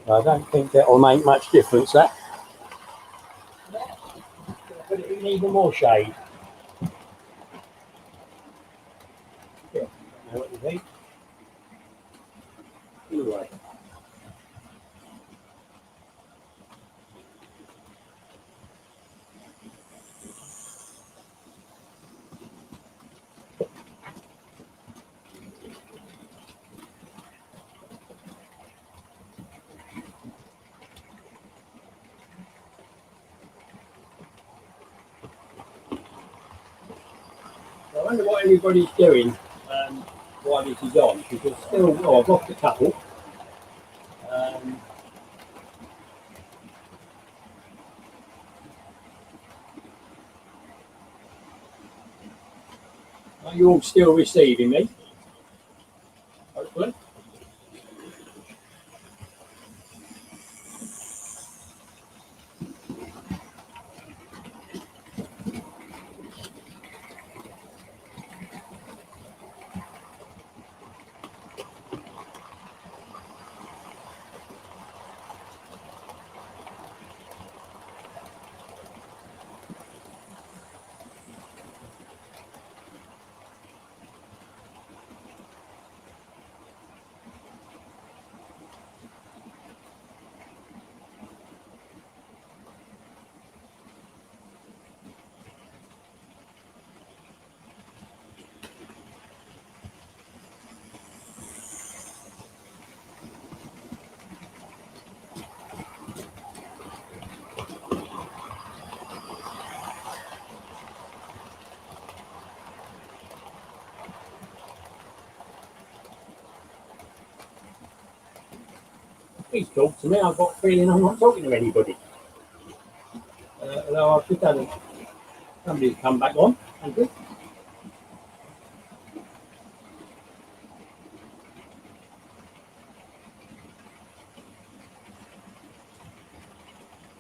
I don't think that will make much difference, that. Put it in even more shade. Yeah, I know what you think. Anyway. I wonder what everybody's doing while this is on, because still, oh, I've lost a couple. Are you all still receiving me? Hopefully. Please talk to me. I've got a feeling I'm not talking to anybody. Although I've just had Somebody's come back on. Thank you.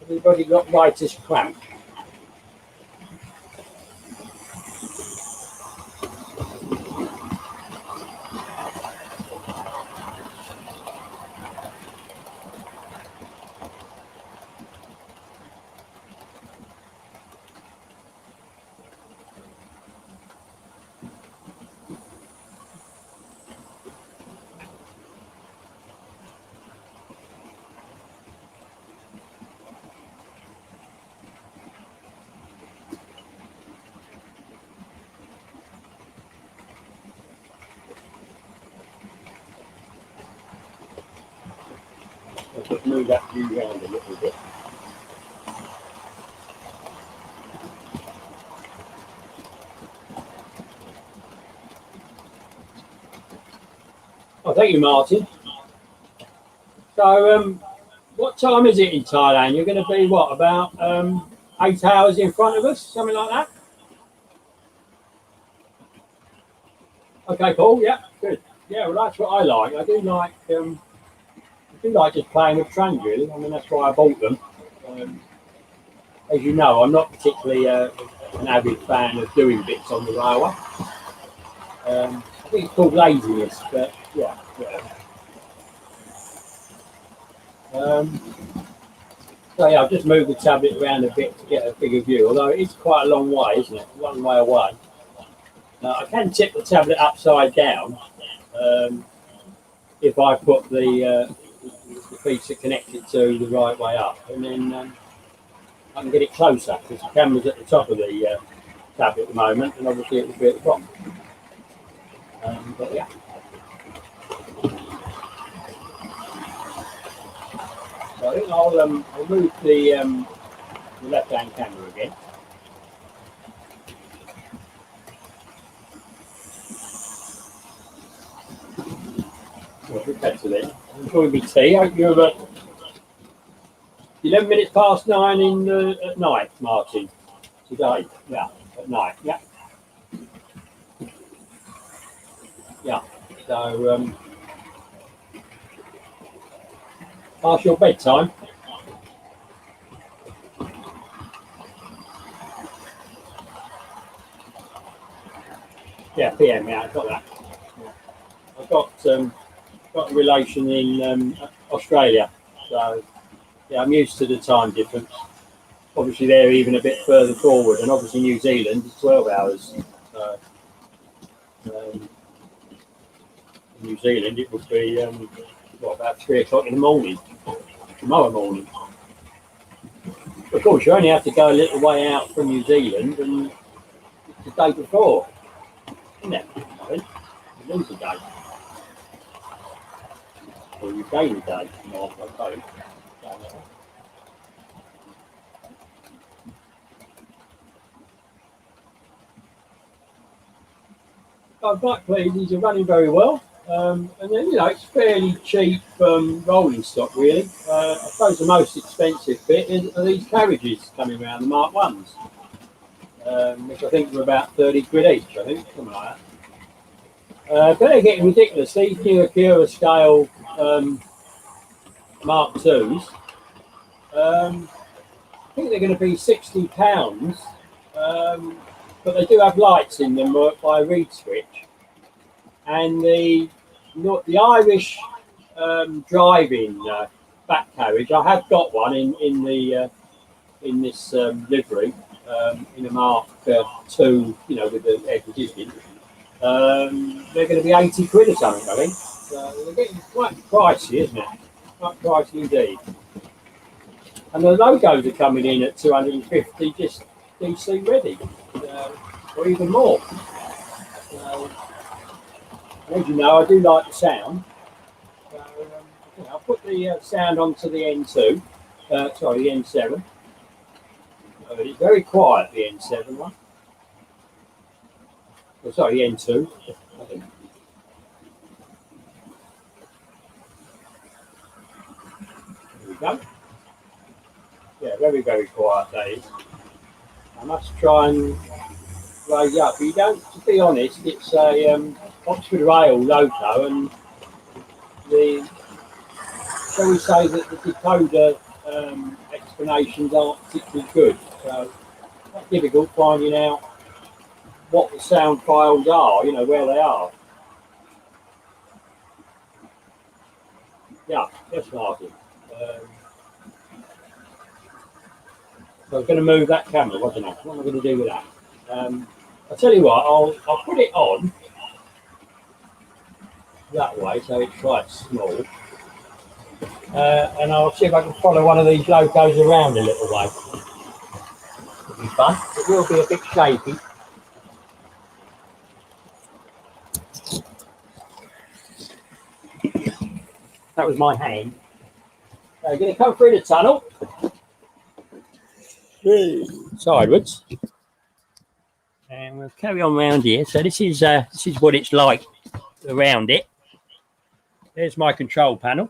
Everybody got writer's cramp. I'll just move that view around a little bit. Oh, thank you, Martin. So, what time is it in Thailand? You're going to be, what, about 8 hours in front of us? Something like that? Okay, Paul, yeah, good. Yeah, well, that's what I like. I do like just playing with trains, really. I mean, that's why I bought them. As you know, I'm not particularly an avid fan of doing bits on the railway. I think it's called laziness, but yeah. So yeah, I've just moved the tablet around a bit to get a bigger view, although it is quite a long way, isn't it? One way away. I can tip the tablet upside down if I put the feature connected to the right way up, and then I can get it closer because the camera's at the top of the tablet at the moment, and obviously it will be at the bottom. But yeah. So I think I'll move the left-hand camera again. Well, we're better then. I'm enjoying my tea. I hope you're about 11 minutes past 9 at night, Martin. Today, yeah, at night, yeah. Yeah, so past your bedtime. Yeah, PM, yeah, I got that. Yeah. I've got a relation in Australia, so yeah, I'm used to the time difference. Obviously, they're even a bit further forward, and obviously New Zealand is 12 hours. So, in New Zealand, it would be about 3 o'clock in the morning, tomorrow morning. Of course, you only have to go a little way out from New Zealand, and it's the day before, isn't it? I think you lose a day, or you gain a day. No, I suppose. I'm quite pleased. These are running very well, and then it's fairly cheap rolling stock, really. I suppose the most expensive bit are these carriages coming around, the Mark Ones, which I think are about 30 quid each. I think something like that. But they're getting ridiculous. These new Acura scale Mark Twos. I think they're going to be £60, but they do have lights in them by a reed switch. And the Irish driving back carriage, I have got one in this livery in a Mark II, with the air conditioning. They're going to be 80 quid or something, I think. So they're getting quite pricey, isn't it? Quite pricey indeed. And the logos are coming in at 250, just DC ready, or even more. As you know, I do like the sound. So, I'll put the sound onto the N2, sorry, the N7. It's very quiet, the N7 one. Oh, sorry, the N2, I think. There we go. Yeah, very, very quiet days. I must try and raise it up. But you don't, to be honest, it's a Oxford Rail loco, and the, shall we say that the decoder explanations aren't particularly good. So it's difficult finding out what the sound files are, you know, where they are. Yeah, that's Martin. So I was going to move that camera, wasn't I? What am I going to do with that? I'll tell you what, I'll put it on that way so it's quite small. And I'll see if I can follow one of these locos around a little way. It'll be fun. It will be a bit shaky. That was my hand. So we're going to come through the tunnel. Sideways. And we'll carry on round here. So this is what it's like around it. There's my control panel.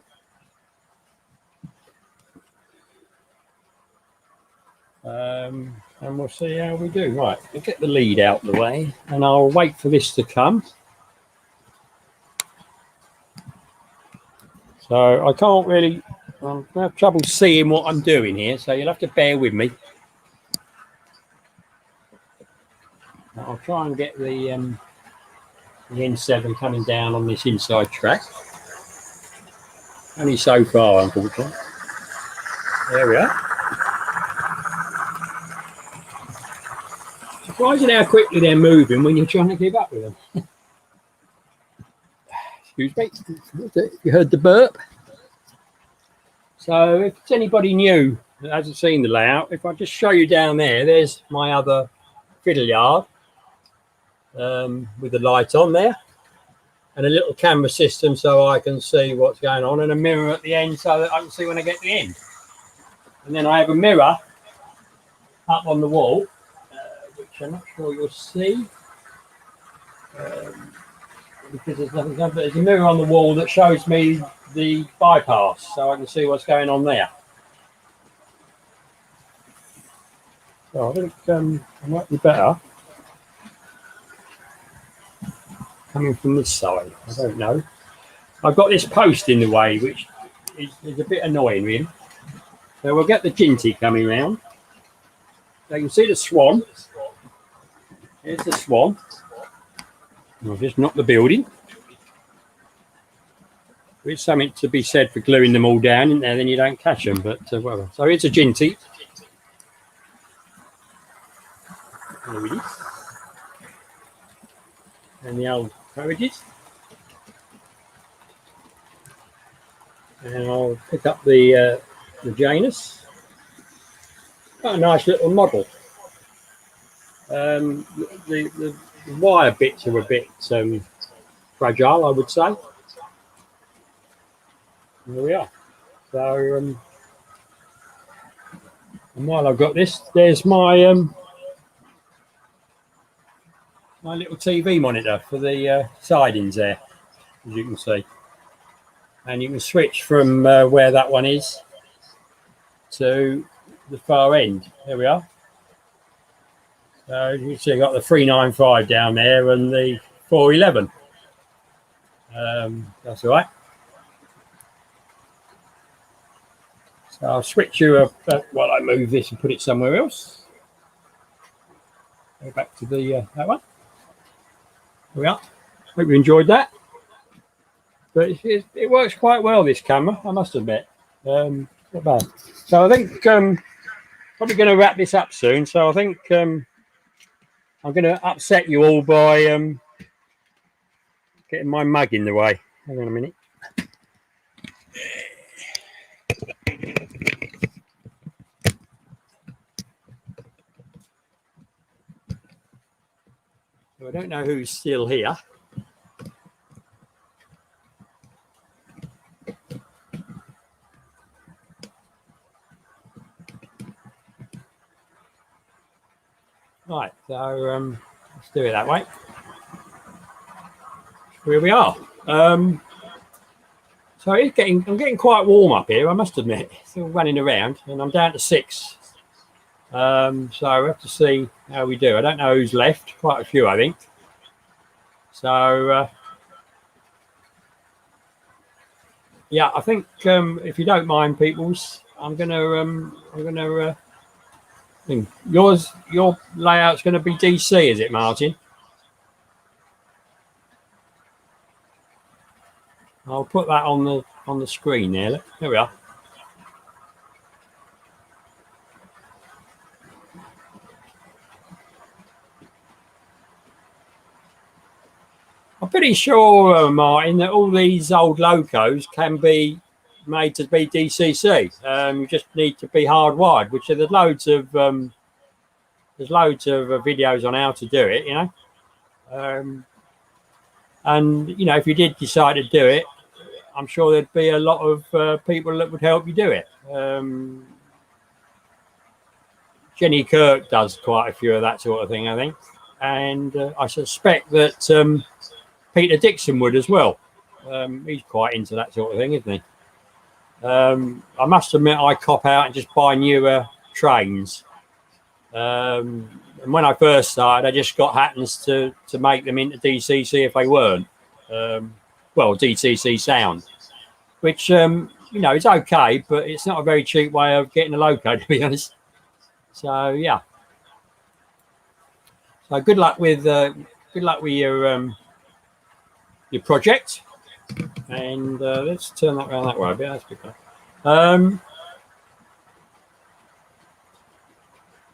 And we'll see how we do. Right, we'll get the lead out of the way and I'll wait for this to come. So I can't really, I have trouble seeing what I'm doing here, so you'll have to bear with me. I'll try and get the N7 coming down on this inside track. Only so far, unfortunately. There we are. Surprising how quickly they're moving when you're trying to keep up with them. Excuse me, you heard the burp. So if it's anybody new that hasn't seen the layout, if I just show you down there, there's my other fiddle yard with the light on there, and a little camera system so I can see what's going on, and a mirror at the end so that I can see when I get to the end. And then I have a mirror up on the wall, which I'm not sure you'll see. Because there's nothing, but there's a mirror on the wall that shows me the bypass so I can see what's going on there. So I think it might be better coming from this side. I don't know. I've got this post in the way, which is a bit annoying really. So we'll get the Jinty coming round. So you can see the swan. Here's the swan. I'll just knock the building. There's something to be said for gluing them all down in there, then you don't catch them. But whatever. So here's a Jinty. There it is. And the old carriages. And I'll pick up the Janus. Got a nice little model. The wire bits are a bit fragile, I would say. There we are. So, and while I've got this, there's my my little TV monitor for the sidings there, as you can see. And you can switch from where that one is to the far end. There we are. So you can see I've got the 395 down there and the 411. That's all right. So I'll switch you up while I move this and put it somewhere else. Go back to the that one. There we are. Hope you enjoyed that. But it works quite well, this camera, I must admit. Not bad. So I think probably going to wrap this up soon. So I think I'm going to upset you all by getting my mug in the way. Hang on a minute. So I don't know who's still here. Right, so let's do it that way. Here we are. So I'm getting quite warm up here, I must admit. Still running around, and I'm down to 6 So we have to see how we do. I don't know who's left. Quite a few, I think. So yeah, I think if you don't mind, peoples, I'm gonna think your layout's going to be DC, is it, Martin? I'll put that on the screen there. Look, there we are. I'm pretty sure, Martin, that all these old locos can be made to be DCC. You just need to be hardwired, which there's loads of videos on how to do it, you know. And you know, if you did decide to do it, I'm sure there'd be a lot of people that would help you do it. Jenny Kirk does quite a few of that sort of thing, I think, and I suspect that Peter Dixon would as well. He's quite into that sort of thing, isn't he? I must admit, I cop out and just buy newer trains. And when I first started, I just got Hattons to make them into DCC if they weren't. Well, DCC sound, which you know, it's okay, but it's not a very cheap way of getting a loco, to be honest. So yeah. So good luck with your project, and let's turn that around that way a bit. That's good.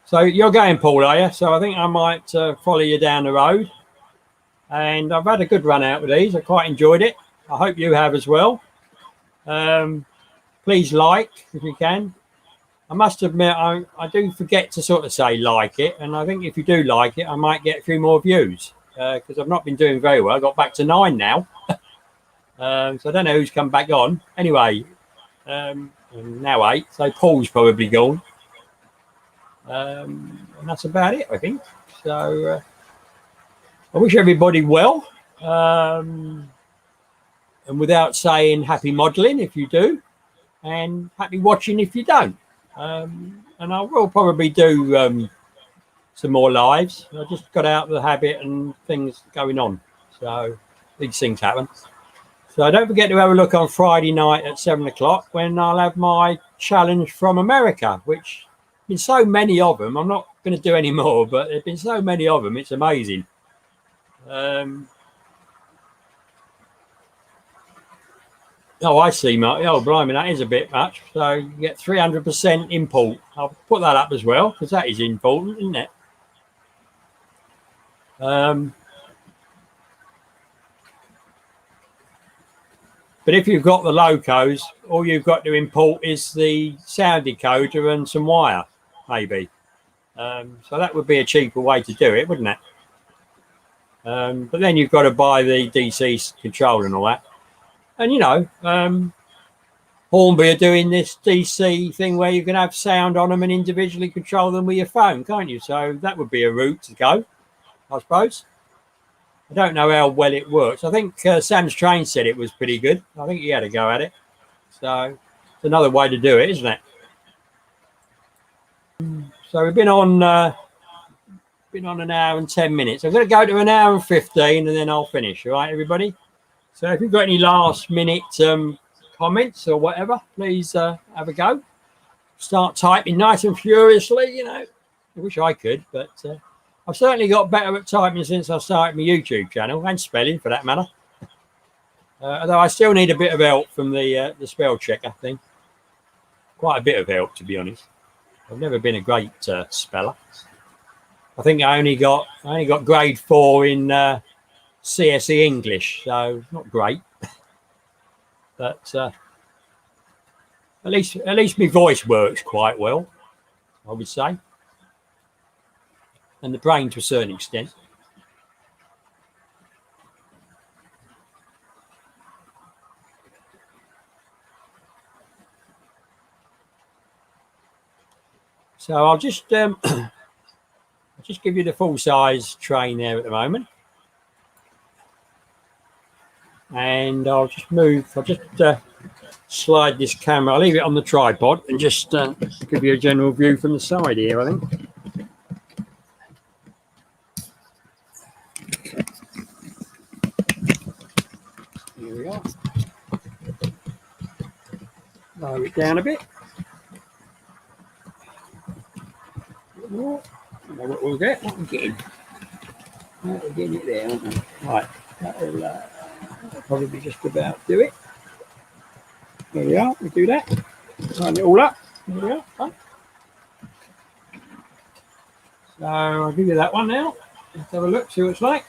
So you're going, Paul, are you? So I think I might follow you down the road. And I've had a good run out with these. I quite enjoyed it. I hope you have as well. Please like if you can. I must admit, I do forget to sort of say like it. And I think if you do like it, I might get a few more views because I've not been doing very well. I got back to 9 now. So I don't know who's come back on. Anyway, now 8. So Paul's probably gone. And that's about it, I think. So I wish everybody well. And without saying happy modelling if you do, and happy watching if you don't. And I will probably do some more lives. I just got out of the habit and things going on. So these things happen. So don't forget to have a look on Friday night at 7 o'clock when I'll have my challenge from America, which been so many of them. I'm not going to do any more, but there's been so many of them. It's amazing. Oh, I see, Mark. Oh, blimey, that is a bit much. So you get 300% import. I'll put that up as well because that is important, isn't it? But if you've got the locos, all you've got to import is the sound decoder and some wire, maybe. So that would be a cheaper way to do it, wouldn't it? But then you've got to buy the DC control and all that. And, you know, Hornby are doing this DC thing where you can have sound on them and individually control them with your phone, can't you? So that would be a route to go, I suppose. I don't know how well it works. I think Sam's Train said it was pretty good. I think he had a go at it. So it's another way to do it, isn't it? So we've been on an hour and 10 minutes. I'm going to go to an hour and 15 and then I'll finish. All right, everybody? So if you've got any last minute comments or whatever, please have a go. Start typing nice and furiously, you know. I wish I could, but I've certainly got better at typing since I started my YouTube channel and spelling for that matter. Although I still need a bit of help from the spell checker thing. Quite a bit of help, to be honest. I've never been a great speller. I think I only got grade 4 in CSE English, so not great. But at least my voice works quite well, I would say, and the brain to a certain extent. So I'll just give you the full size train there at the moment. and I'll just slide this camera. I'll leave it on the tripod and just give you a general view from the side here, I think. Here we are. Lower it down a bit. More. I know what we'll get. What we're getting. We're getting it there, aren't we? Right. That'll probably just about do it. There we are. We do that. Line it all up. There we are. Done. So I'll give you that one now. Let's have a look, see what it's like.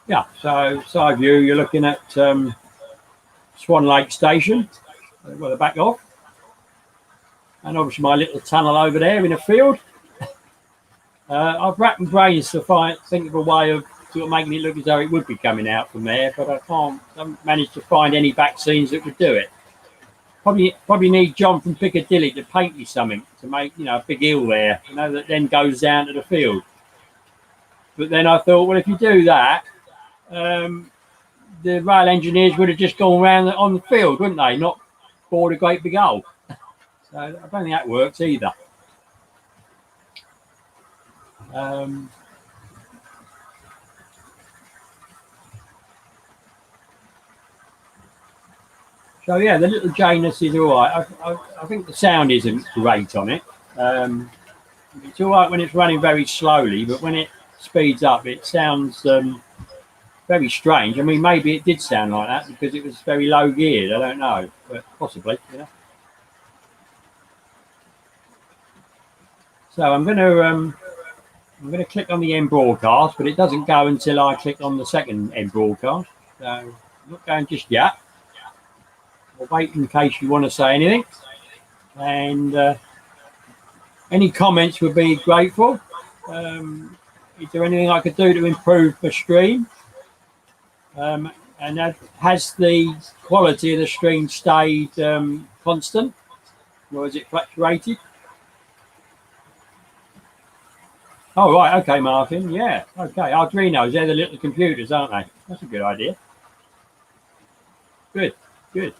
Yeah, so side view, you're looking at Swan Lake Station, well, the back off. And obviously my little tunnel over there in a field. I've racked my brains to think of a way of sort of making it look as though it would be coming out from there, but I haven't managed to find any back scenes that would do it. Probably need John from Piccadilly to paint me something to make, you know, a big hill there, you know, that then goes down to the field. But then I thought, well, if you do that, the rail engineers would have just gone around on the field, wouldn't they? Not bored a great big hole. So I don't think that works either. So yeah, the little Janus is all right. I think the sound isn't great on it. It's all right when it's running very slowly, but when it speeds up, it sounds very strange. I mean, maybe it did sound like that because it was very low geared. I don't know, but possibly, you know. So I'm going to click on the end broadcast, but it doesn't go until I click on the second end broadcast. So I'm not going just yet. I'll wait in case you want to say anything, and any comments would be grateful. Is there anything I could do to improve the stream? And has the quality of the stream stayed constant, or has it fluctuated? Oh, right. Okay, Martin. Yeah. Okay. Arduinos, they're the little computers, aren't they? That's a good idea. Good. Good.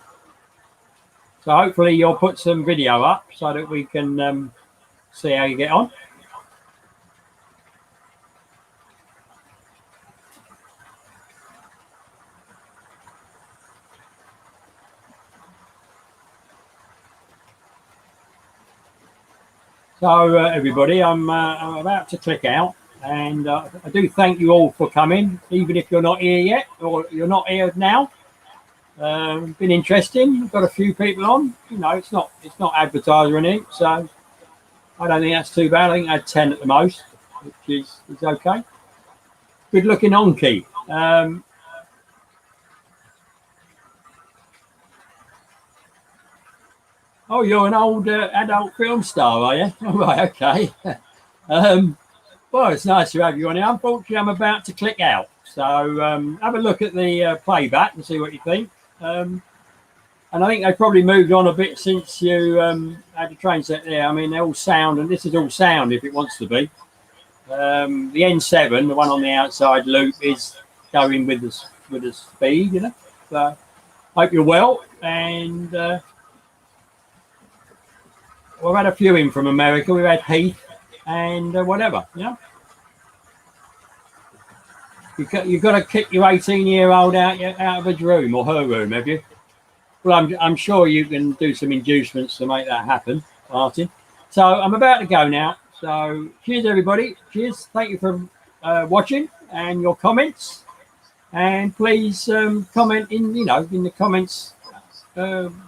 So hopefully you'll put some video up so that we can see how you get on. So everybody, I'm about to click out, and I do thank you all for coming, even if you're not here yet, or you're not here now. Been interesting. Got a few people on. You know, it's not advertising or anything, so I don't think that's too bad. I think I had 10 at the most, which is okay. Good looking Onky. Oh, you're an old adult film star, are you? All right, okay. Well, it's nice to have you on here. Unfortunately, I'm about to click out. So have a look at the playback and see what you think. And I think they probably moved on a bit since you had the train set there. I mean, they're all sound, and this is all sound if it wants to be. The N7, the one on the outside loop, is going with the speed, you know. So hope you're well, and we've had a few in from America. We've had Heath and whatever, you know. You've got to kick your 18-year-old out of his room or her room, have you? Well, I'm sure you can do some inducements to make that happen, Martin. So I'm about to go now. So cheers, everybody. Cheers. Thank you for watching and your comments. And please comment in the comments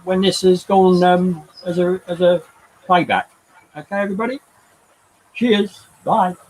when this has gone as a playback. Okay, everybody. Cheers. Bye.